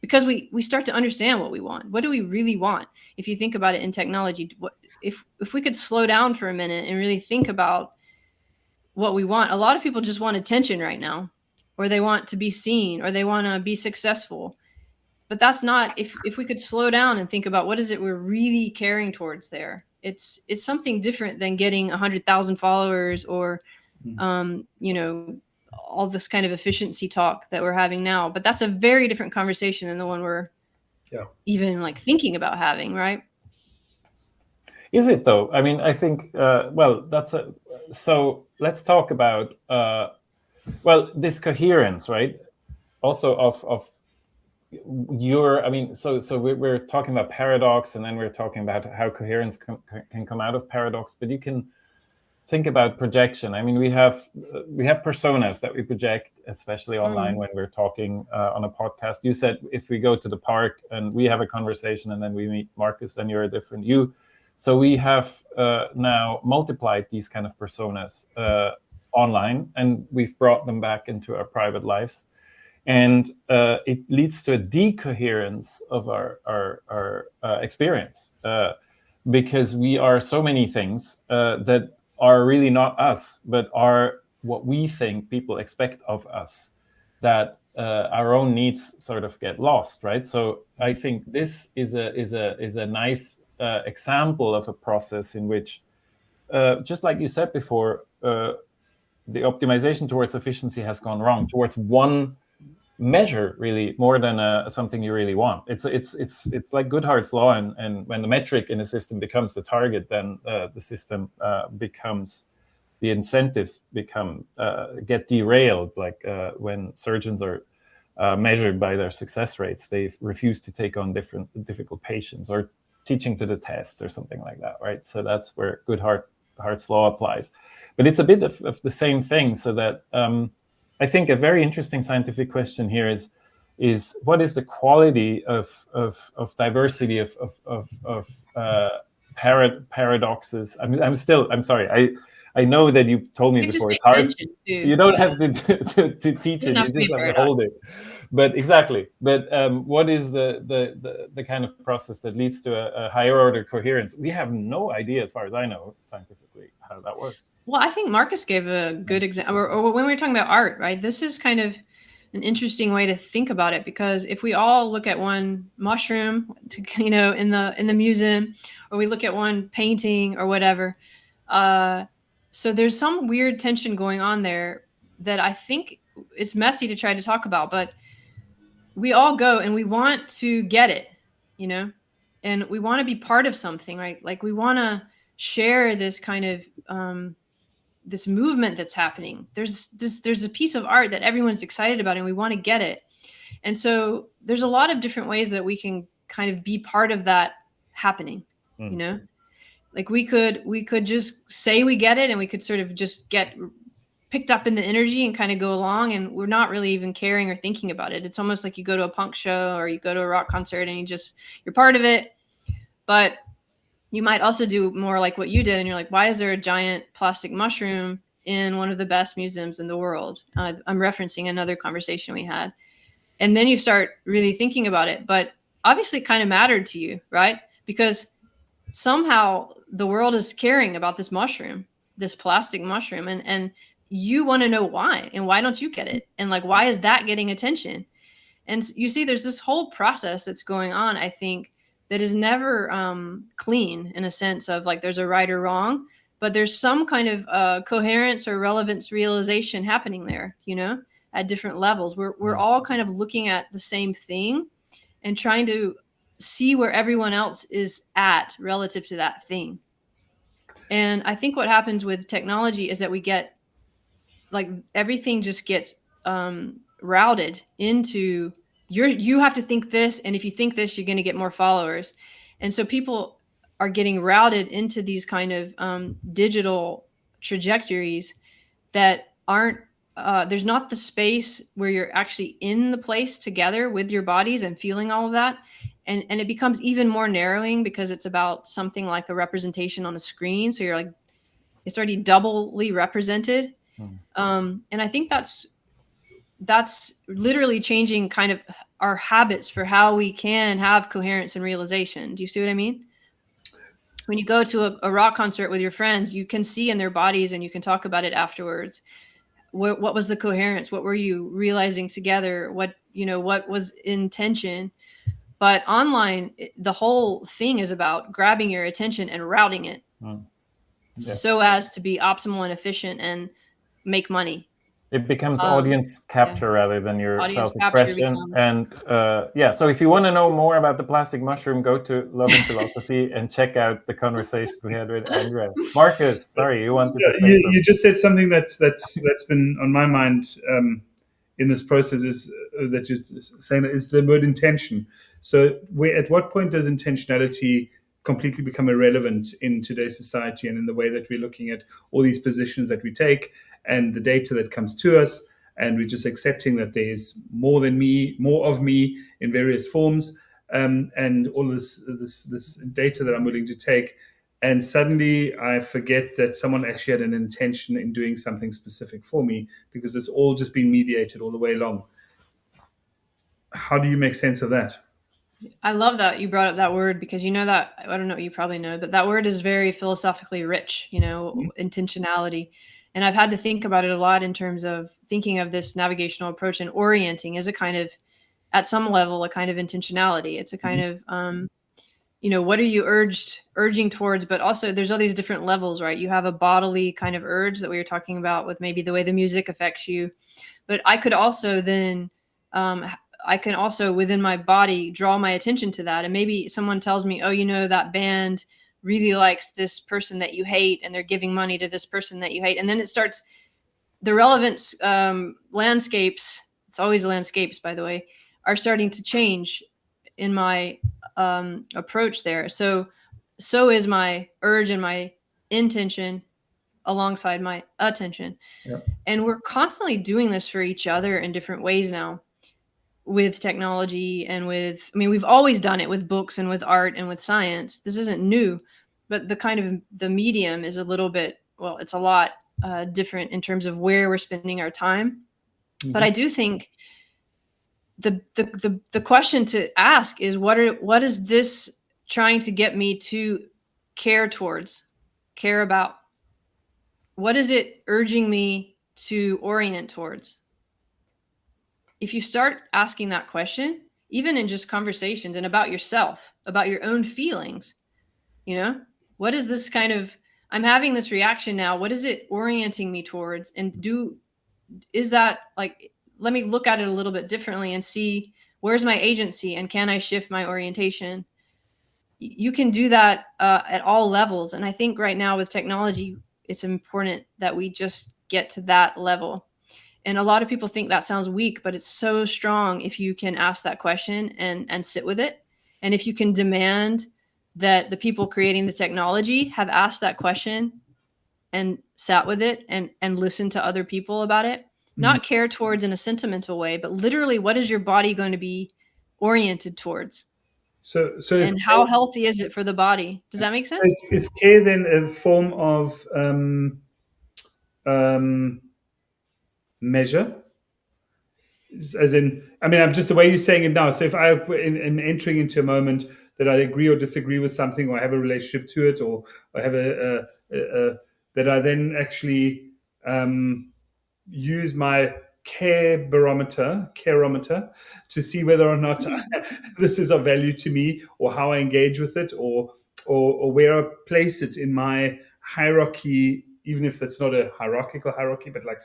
because we start to understand what we want. What do we really want? If you think about it in technology, if we could slow down for a minute and really think about what we want. A lot of people just want attention right now, or they want to be seen, or they want to be successful. But that's not, if we could slow down and think about what is it we're really caring towards there. It's something different than getting 100,000 followers or, all this kind of efficiency talk that we're having now. But that's a very different conversation than the one we're even like thinking about having, right? Is it though? I mean, I think, so let's talk about, this coherence, right? Also of so we're talking about paradox, and then we're talking about how coherence can come out of paradox, but you can think about projection. I mean, we have personas that we project, especially online when we're talking on a podcast. You said if we go to the park and we have a conversation and then we meet Marcus, then you're a different you. So we have now multiplied these kind of personas online, and we've brought them back into our private lives. And it leads to a decoherence of our experience, because we are so many things that are really not us, but are what we think people expect of us, that our own needs sort of get lost, right? So I think this is a nice example of a process in which, just like you said before, the optimization towards efficiency has gone wrong, towards one measure, really, more than something you really want. It's like Goodhart's law, and when the metric in a system becomes the target, then the system becomes, the incentives get derailed. Like when surgeons are measured by their success rates, they refuse to take on difficult patients, or teaching to the test or something like that, right? So that's where Goodhart's law applies. But it's a bit of the same thing, so that I think a very interesting scientific question here is what is the quality of diversity of paradoxes? I'm sorry. I know that you told me before it's hard. You don't have to teach it. You just have to hold it. But exactly. But what is the kind of process that leads to a higher order coherence? We have no idea, as far as I know, scientifically, how that works. Well, I think Marcus gave a good example, or when we were talking about art, right? This is kind of an interesting way to think about it, because if we all look at one mushroom, in the museum, or we look at one painting or whatever, so there's some weird tension going on there that I think it's messy to try to talk about. But we all go and we want to get it, you know, and we want to be part of something, right? Like we want to share this kind of this movement that's happening. There's a piece of art that everyone's excited about and we want to get it. And so there's a lot of different ways that we can kind of be part of that happening, you know? Like we could just say we get it and we could sort of just get picked up in the energy and kind of go along, and we're not really even caring or thinking about it. It's almost like you go to a punk show or you go to a rock concert and you're part of it. But you might also do more like what you did, and you're like, why is there a giant plastic mushroom in one of the best museums in the world? I'm referencing another conversation we had. And then you start really thinking about it. But obviously it kind of mattered to you, right? Because somehow the world is caring about this mushroom, this plastic mushroom, and you want to know why, and why don't you get it? And like, why is that getting attention? And you see, there's this whole process that's going on, I think, that is never clean in a sense of like there's a right or wrong, but there's some kind of coherence or relevance realization happening there, you know, at different levels. We're all kind of looking at the same thing and trying to see where everyone else is at relative to that thing. And I think what happens with technology is that we get like everything just gets routed into you have to think this, and if you think this, you're going to get more followers. And so people are getting routed into these kind of digital trajectories that aren't there's not the space where you're actually in the place together with your bodies and feeling all of that. And it becomes even more narrowing because it's about something like a representation on a screen. So you're like, it's already doubly represented. And I think that's literally changing kind of our habits for how we can have coherence and realization. Do you see what I mean? When you go to a rock concert with your friends, you can see in their bodies and you can talk about it afterwards. What was the coherence? What were you realizing together? What was intention? But online, the whole thing is about grabbing your attention and routing it so as to be optimal and efficient and make money. It becomes audience capture rather than your self-expression. And so if you want to know more about the plastic mushroom, go to Love and Philosophy and check out the conversation we had with Andrea. Marcus, sorry, you wanted to say something. You just said something that's been on my mind in this process is that you're saying that is the word intention. So at what point does intentionality completely become irrelevant in today's society and in the way that we're looking at all these positions that we take and the data that comes to us, and we're just accepting that there's more of me in various forms, and all this data that I'm willing to take, and suddenly I forget that someone actually had an intention in doing something specific for me because it's all just been mediated all the way along. How do you make sense of that? I love that you brought up that word because you know that, I don't know, you probably know, but that word is very philosophically rich, intentionality. And I've had to think about it a lot in terms of thinking of this navigational approach and orienting as a kind of, at some level, a kind of intentionality. It's a kind of, what are you urging towards? But also there's all these different levels, right? You have a bodily kind of urge that we were talking about with maybe the way the music affects you. But I could also then, I can also within my body draw my attention to that. And maybe someone tells me, oh, that band really likes this person that you hate and they're giving money to this person that you hate. And then it starts, the relevance landscapes, it's always landscapes, by the way, are starting to change in my approach there. So is my urge and my intention alongside my attention. Yeah. And we're constantly doing this for each other in different ways now with technology and we've always done it with books and with art and with science. This isn't new, but the kind of the medium is a little bit, it's a lot different in terms of where we're spending our time. Mm-hmm. But I do think the question to ask is what is this trying to get me to care about? What is it urging me to orient towards? If you start asking that question, even in just conversations and about yourself, about your own feelings, what is this kind of, I'm having this reaction now, what is it orienting me towards? And is that like, let me look at it a little bit differently and see where's my agency and can I shift my orientation? You can do that at all levels. And I think right now with technology, it's important that we just get to that level. And a lot of people think that sounds weak, but it's so strong if you can ask that question and sit with it. And if you can demand that the people creating the technology have asked that question and sat with it and listened to other people about it, not care towards in a sentimental way, but literally what is your body going to be oriented towards? So And how healthy is it for the body? Does that make sense? Is care then a form of measure? As in, I mean, I'm just the way you're saying it now. So if I am entering into a moment that I agree or disagree with something, or I have a relationship to it, or I have that I then actually use my careometer to see whether or not this is of value to me, or how I engage with it, or where I place it in my hierarchy, even if it's not a hierarchical hierarchy, but like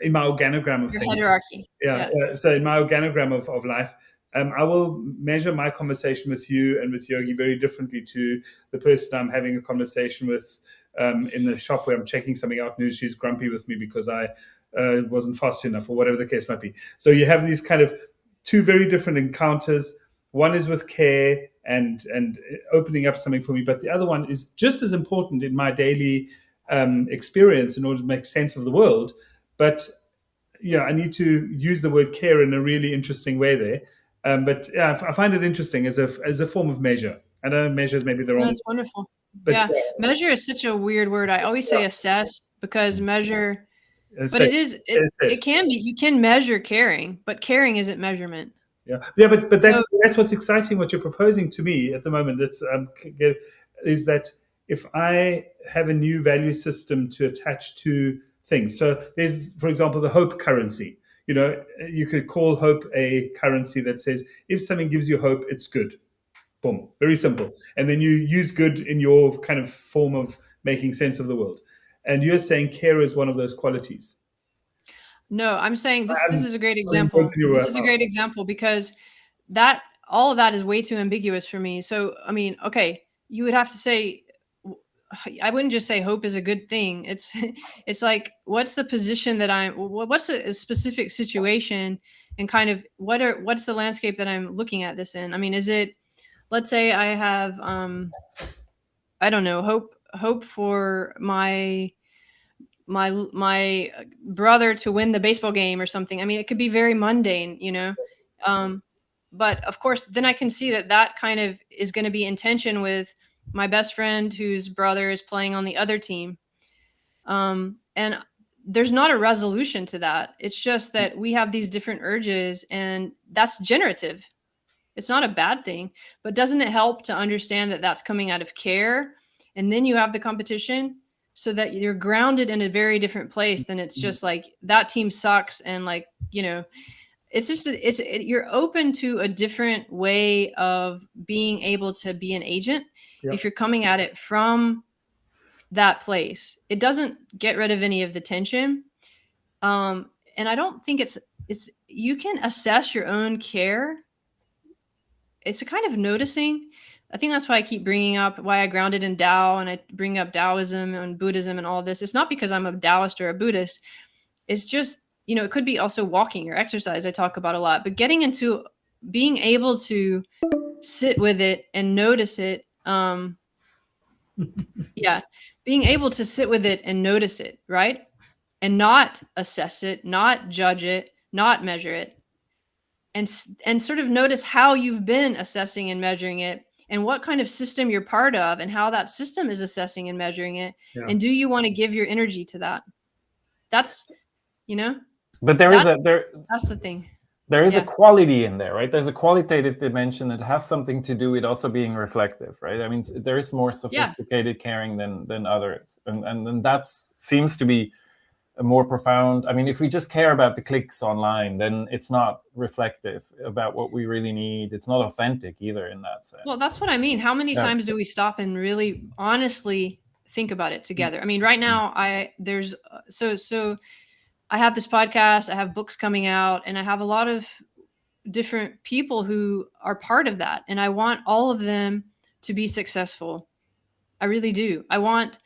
in my organogram of Your things. hierarchy. Yeah. So in my organogram of life, I will measure my conversation with you and with Yogi very differently to the person I'm having a conversation with in the shop where I'm checking something out and she's grumpy with me because I wasn't fast enough, or whatever the case might be. So you have these kind of two very different encounters. One is with care and opening up something for me, but the other one is just as important in my daily experience in order to make sense of the world. But yeah, I need to use the word care in a really interesting way there. But yeah, I find it interesting as a form of measure. I know measure is maybe the wrong. That's wonderful. But measure is such a weird word. I always say assess, because measure, but it can be, you can measure caring, but caring isn't measurement. Yeah, but that's what's exciting. What you're proposing to me at the moment is that if I have a new value system to attach to things. So there's, for example, the hope currency. You could call hope a currency that says if something gives you hope, it's good. Boom, very simple. And then you use good in your kind of form of making sense of the world. And you're saying care is one of those qualities. No, I'm saying this is a great example. This is a great example because all of that is way too ambiguous for me. So, I mean, okay, you would have to say, I wouldn't just say hope is a good thing. It's like, what's the position that what's a specific situation, and kind of what's the landscape that I'm looking at this in? I mean, is it, let's say I have, I don't know, hope for my brother to win the baseball game or something. I mean, it could be very mundane, but of course, then I can see that kind of is going to be in tension with my best friend whose brother is playing on the other team. And there's not a resolution to that. It's just that we have these different urges, and that's generative. It's not a bad thing, but doesn't it help to understand that that's coming out of care? And then you have the competition so that you're grounded in a very different place than it's just like that team sucks. And like, it's just, you're open to a different way of being able to be an agent. Yep. If you're coming at it from that place, it doesn't get rid of any of the tension. And I don't think you can assess your own care. It's a kind of noticing. I think that's why I keep bringing up why I grounded in Tao, and I bring up Taoism and Buddhism and all this. It's not because I'm a Taoist or a Buddhist. It's just, it could be also walking or exercise I talk about a lot, but getting into being able to sit with it and notice it. Being able to sit with it and notice it, right? And not assess it, not judge it, not measure it. And sort of notice how you've been assessing and measuring it, and what kind of system you're part of, and how that system is assessing and measuring it. Yeah. And do you want to give your energy to that? That's, But that's the thing. There is a quality in there, right? There's a qualitative dimension that has something to do with also being reflective, right? I mean, there is more sophisticated caring than others. And that seems to be a more profound. I mean, if we just care about the clicks online, then it's not reflective about what we really need. It's not authentic either in that sense. Well, that's what I mean. How many times do we stop and really honestly think about it together? I mean, right now I have this podcast, I have books coming out, and I have a lot of different people who are part of that, and I want all of them to be successful. I really do. I want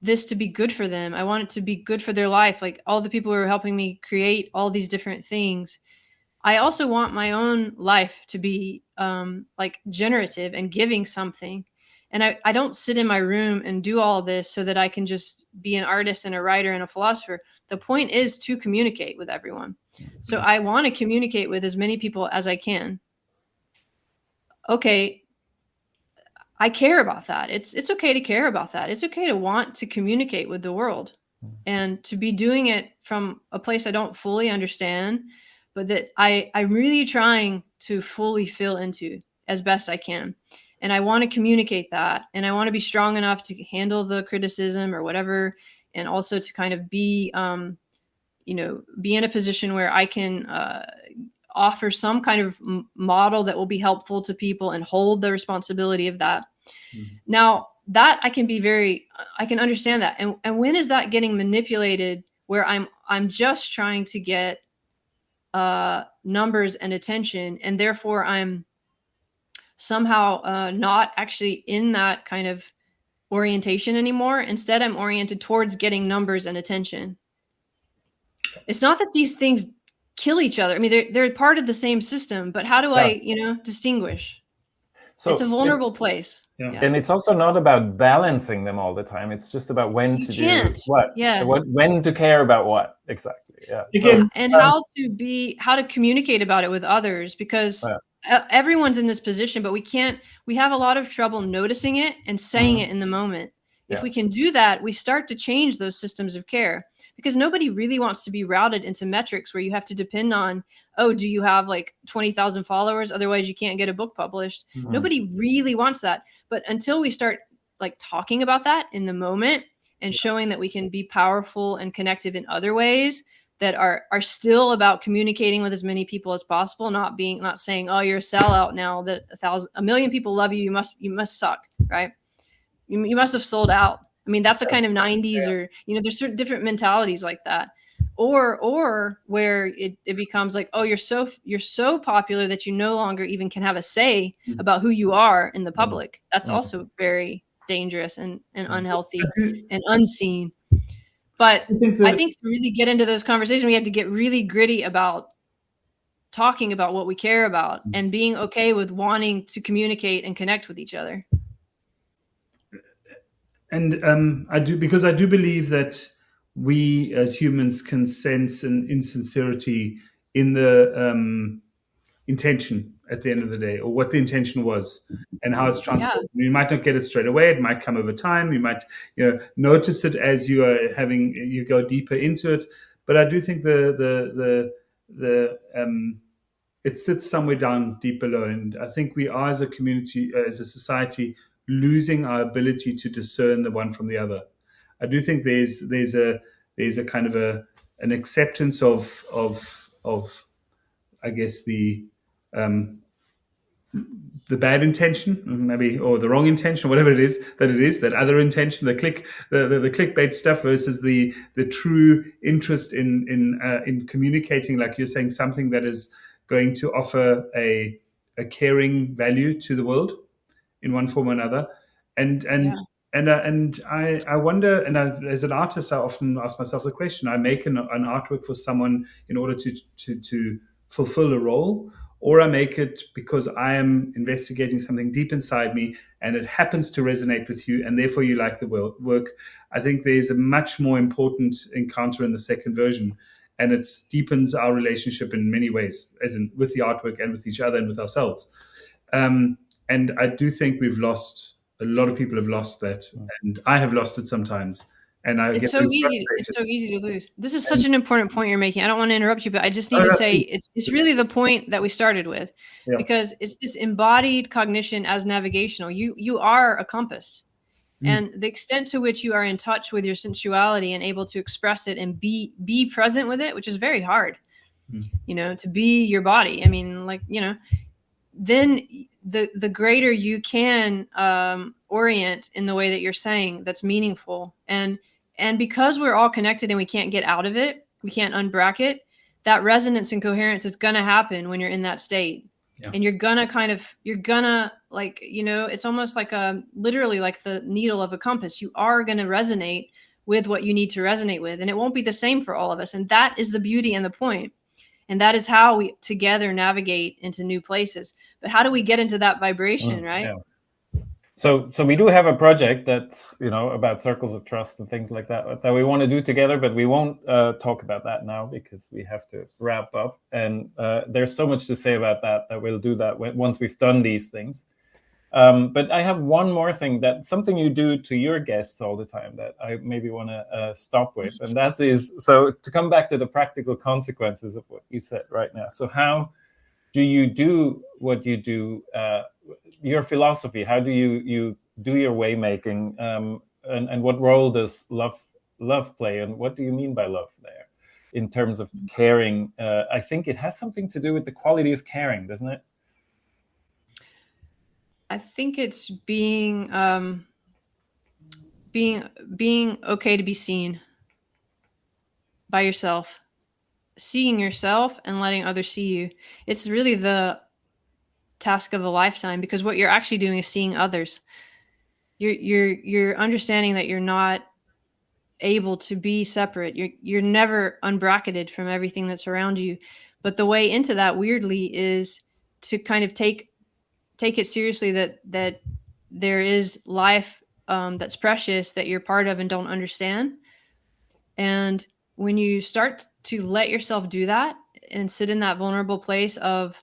this to be good for them. I want it to be good for their life. Like all the people who are helping me create all these different things. I also want my own life to be like generative and giving something. And I don't sit in my room and do all this so that I can just be an artist and a writer and a philosopher. The point is to communicate with everyone. So I want to communicate with as many people as I can. Okay, I care about that. It's okay to care about that. It's okay to want to communicate with the world and to be doing it from a place I don't fully understand, but that I'm really trying to fully fill into as best I can. And I want to communicate that. And I want to be strong enough to handle the criticism or whatever. And also to kind of be, be in a position where I can offer some kind of model that will be helpful to people and hold the responsibility of that. Mm-hmm. Now that I can understand that. And when is that getting manipulated where I'm just trying to get numbers and attention, and therefore I'm somehow not actually in that kind of orientation anymore. Instead, I'm oriented towards getting numbers and attention. It's not that these things kill each other. I mean, they're part of the same system, but how do I, distinguish? So it's a vulnerable place. Yeah. And it's also not about balancing them all the time. It's just about when to do what. Yeah. When to care about what exactly. Yeah. And how to communicate about it with others, because everyone's in this position, but we have a lot of trouble noticing it and saying it in the moment. If we can do that, we start to change those systems of care, because nobody really wants to be routed into metrics where you have to depend on, do you have like 20,000 followers? Otherwise you can't get a book published. Mm-hmm. Nobody really wants that. But until we start like talking about that in the moment and showing that we can be powerful and connective in other ways that are still about communicating with as many people as possible, not saying, oh, you're a sellout now that a million people love you. You must suck, right? You must have sold out. I mean, that's a kind of 90s or, there's certain different mentalities like that. Or where it becomes like, oh, you're so popular that you no longer even can have a say about who you are in the public. That's also very dangerous and unhealthy and unseen. But I think to really get into those conversations, we have to get really gritty about talking about what we care about and being okay with wanting to communicate and connect with each other. And I do believe that we as humans can sense an insincerity in the intention at the end of the day, or what the intention was and how it's translated. Yeah. You might not get it straight away. It might come over time. You might notice it as you go deeper into it. But I do think it sits somewhere down deep below. And I think we are, as a community, as a society, losing our ability to discern the one from the other. I do think there's a kind of an acceptance of I guess the bad intention, maybe, or the wrong intention, whatever it is, that other intention, the clickbait stuff versus the true interest in communicating, like you're saying, something that is going to offer a caring value to the world in one form or another. And I wonder, and as an artist, I often ask myself the question: I make an artwork for someone in order to fulfill a role, or I make it because I am investigating something deep inside me and it happens to resonate with you, and therefore you like the work. I think there's a much more important encounter in the second version, and it deepens our relationship in many ways, as in with the artwork and with each other and with ourselves. And I do think a lot of people have lost that, and I have lost it sometimes. And it's so easy to lose. This is such an important point you're making. I don't want to interrupt you, but I just need to say it's really the point that we started with, because it's this embodied cognition as navigational. You are a compass, and the extent to which you are in touch with your sensuality and able to express it and be present with it, which is very hard, to be your body. I mean, then the greater you can orient in the way that you're saying that's meaningful. And because we're all connected and we can't get out of it, we can't unbracket, that resonance and coherence is going to happen when you're in that state. Yeah. And you're gonna like, you know, it's almost like literally like the needle of a compass. You are going to resonate with what you need to resonate with, and it won't be the same for all of us. And that is the beauty and the point. And that is how we together navigate into new places. But how do we get into that vibration, right? Yeah. So we do have a project that's, you know, about circles of trust and things like that we want to do together, but we won't talk about that now because we have to wrap up. And there's so much to say about that we'll do that once we've done these things. But I have one more thing, that something you do to your guests all the time that I maybe want to stop with. And that is, so to come back to the practical consequences of what you said right now. So how do you do what you do, your philosophy? How do you do your waymaking? And what role does love play? And what do you mean by love there in terms of caring? I think it has something to do with the quality of caring, doesn't it? I think it's being okay to be seen by yourself, seeing yourself and letting others see you. It's really the task of a lifetime, because what you're actually doing is seeing others. You're understanding that you're not able to be separate. You're never unbracketed from everything that's around you. But the way into that, weirdly, is to kind of take it seriously that there is life that's precious, that you're part of and don't understand. And when you start to let yourself do that and sit in that vulnerable place of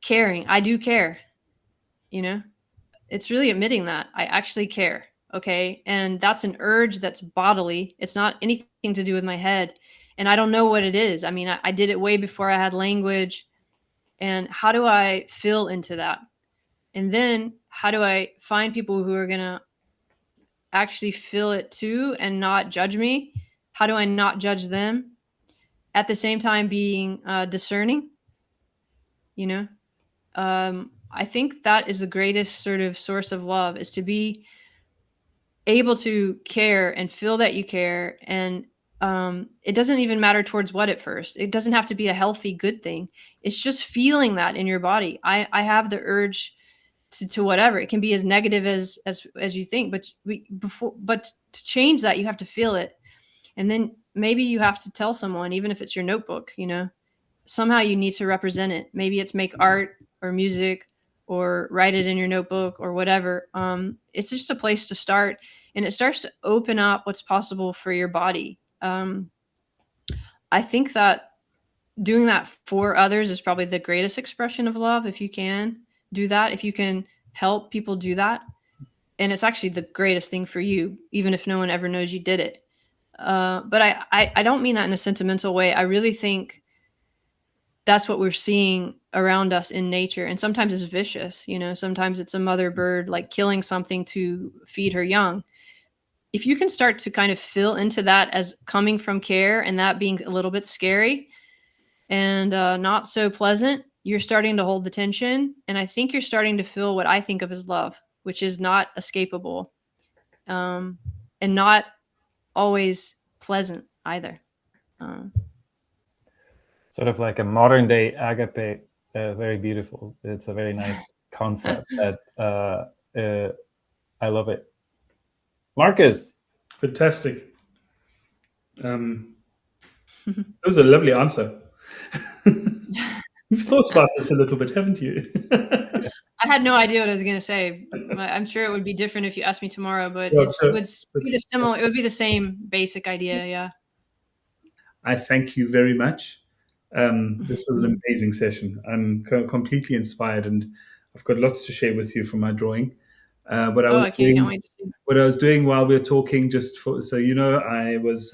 caring, I do care, you know, it's really admitting that I actually care. Okay. And that's an urge that's bodily. It's not anything to do with my head. And I don't know what it is. I mean, I did it way before I had language. And how do I feel into that? And then how do I find people who are going to actually feel it too and not judge me? How do I not judge them? At the same time being discerning, you know? I think that is the greatest sort of source of love, is to be able to care and feel that you care. And it doesn't even matter towards what at first. It doesn't have to be a healthy, good thing. It's just feeling that in your body. I have the urge to whatever. It can be as negative as you think, but to change that, you have to feel it. And then maybe you have to tell someone, even if it's your notebook, you know, somehow you need to represent it. Maybe it's make art or music or write it in your notebook or whatever. It's just a place to start, and it starts to open up what's possible for your body. I think that doing that for others is probably the greatest expression of love. If you can do that, if you can help people do that, and it's actually the greatest thing for you, even if no one ever knows you did it. But I don't mean that in a sentimental way. I really think that's what we're seeing around us in nature. And sometimes it's vicious, you know, sometimes it's a mother bird like killing something to feed her young. If you can start to kind of feel into that as coming from care, and that being a little bit scary and not so pleasant, you're starting to hold the tension. And I think you're starting to feel what I think of as love, which is not escapable and not always pleasant either. Sort of like a modern day agape, very beautiful. It's a very nice concept that I love it. Marcus. Fantastic. That was a lovely answer. You've thought about this a little bit, haven't you? I had no idea what I was going to say. I'm sure it would be different if you asked me tomorrow, but it would be the same basic idea. Yeah. I thank you very much. This was an amazing session. I'm completely inspired, and I've got lots to share with you from my drawing. What I was doing while we were talking, just so you know, I was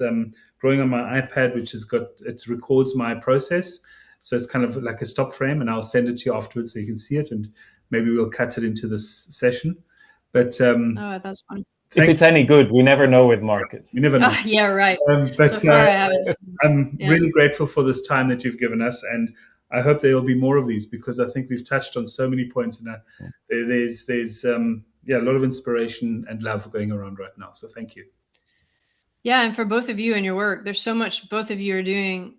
drawing on my iPad, it records my process. So it's kind of like a stop frame, and I'll send it to you afterwards so you can see it, and maybe we'll cut it into this session. But that's fun. If it's any good, we never know with Marcus. You never know. Yeah, right. But so far I haven't. I'm really grateful for this time that you've given us, and I hope there will be more of these, because I think we've touched on so many points, and there's a lot of inspiration and love going around right now. So thank you. Yeah, and for both of you and your work, there's so much both of you are doing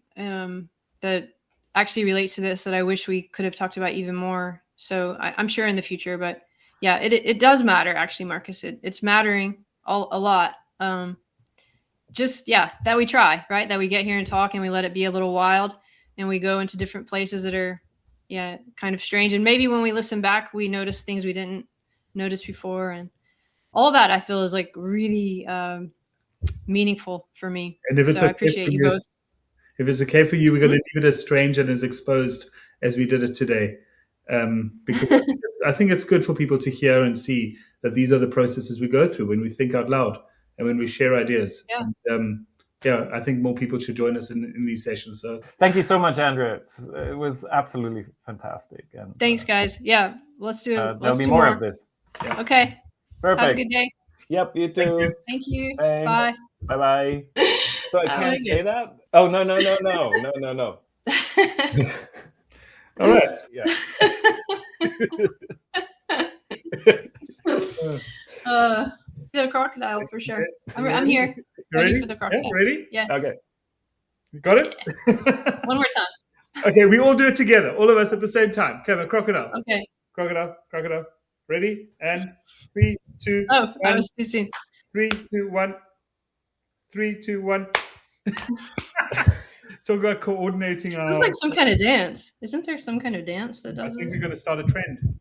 that actually relates to this that I wish we could have talked about even more. So I'm sure in the future, but yeah, it does matter actually, Marcus. It's mattering a lot. Just that we try, right? That we get here and talk, and we let it be a little wild, and we go into different places that are kind of strange. And maybe when we listen back, we notice things we didn't notice before, and all that I feel is like really meaningful for me. And if it's so I appreciate you both. If it's okay for you, we're going to leave it as strange and as exposed as we did it today. Because I think it's good for people to hear and see that these are the processes we go through when we think out loud and when we share ideas. I think more people should join us in these sessions. So thank you so much, Andrea. It was absolutely fantastic. And thanks, guys. Yeah, let's do. There'll be more of this. Yeah. Okay. Perfect. Have a good day. Yep. You too. Thank you. Thanks. Bye. Bye. So I can't say that. Oh no. All right. Yeah. The crocodile for sure. I'm here. Ready for the crocodile. Yeah, ready? Yeah. Okay. You got it? One more time. Okay, we all do it together. All of us at the same time. Come on, crocodile. Okay. Crocodile. Ready? And 3, 2, Oh, 1. I was too soon. 3, 2, 1. 3, 2, 1. Talk about coordinating our... It's like some kind of dance. Isn't there some kind of dance that does I think this? we're going to start a trend.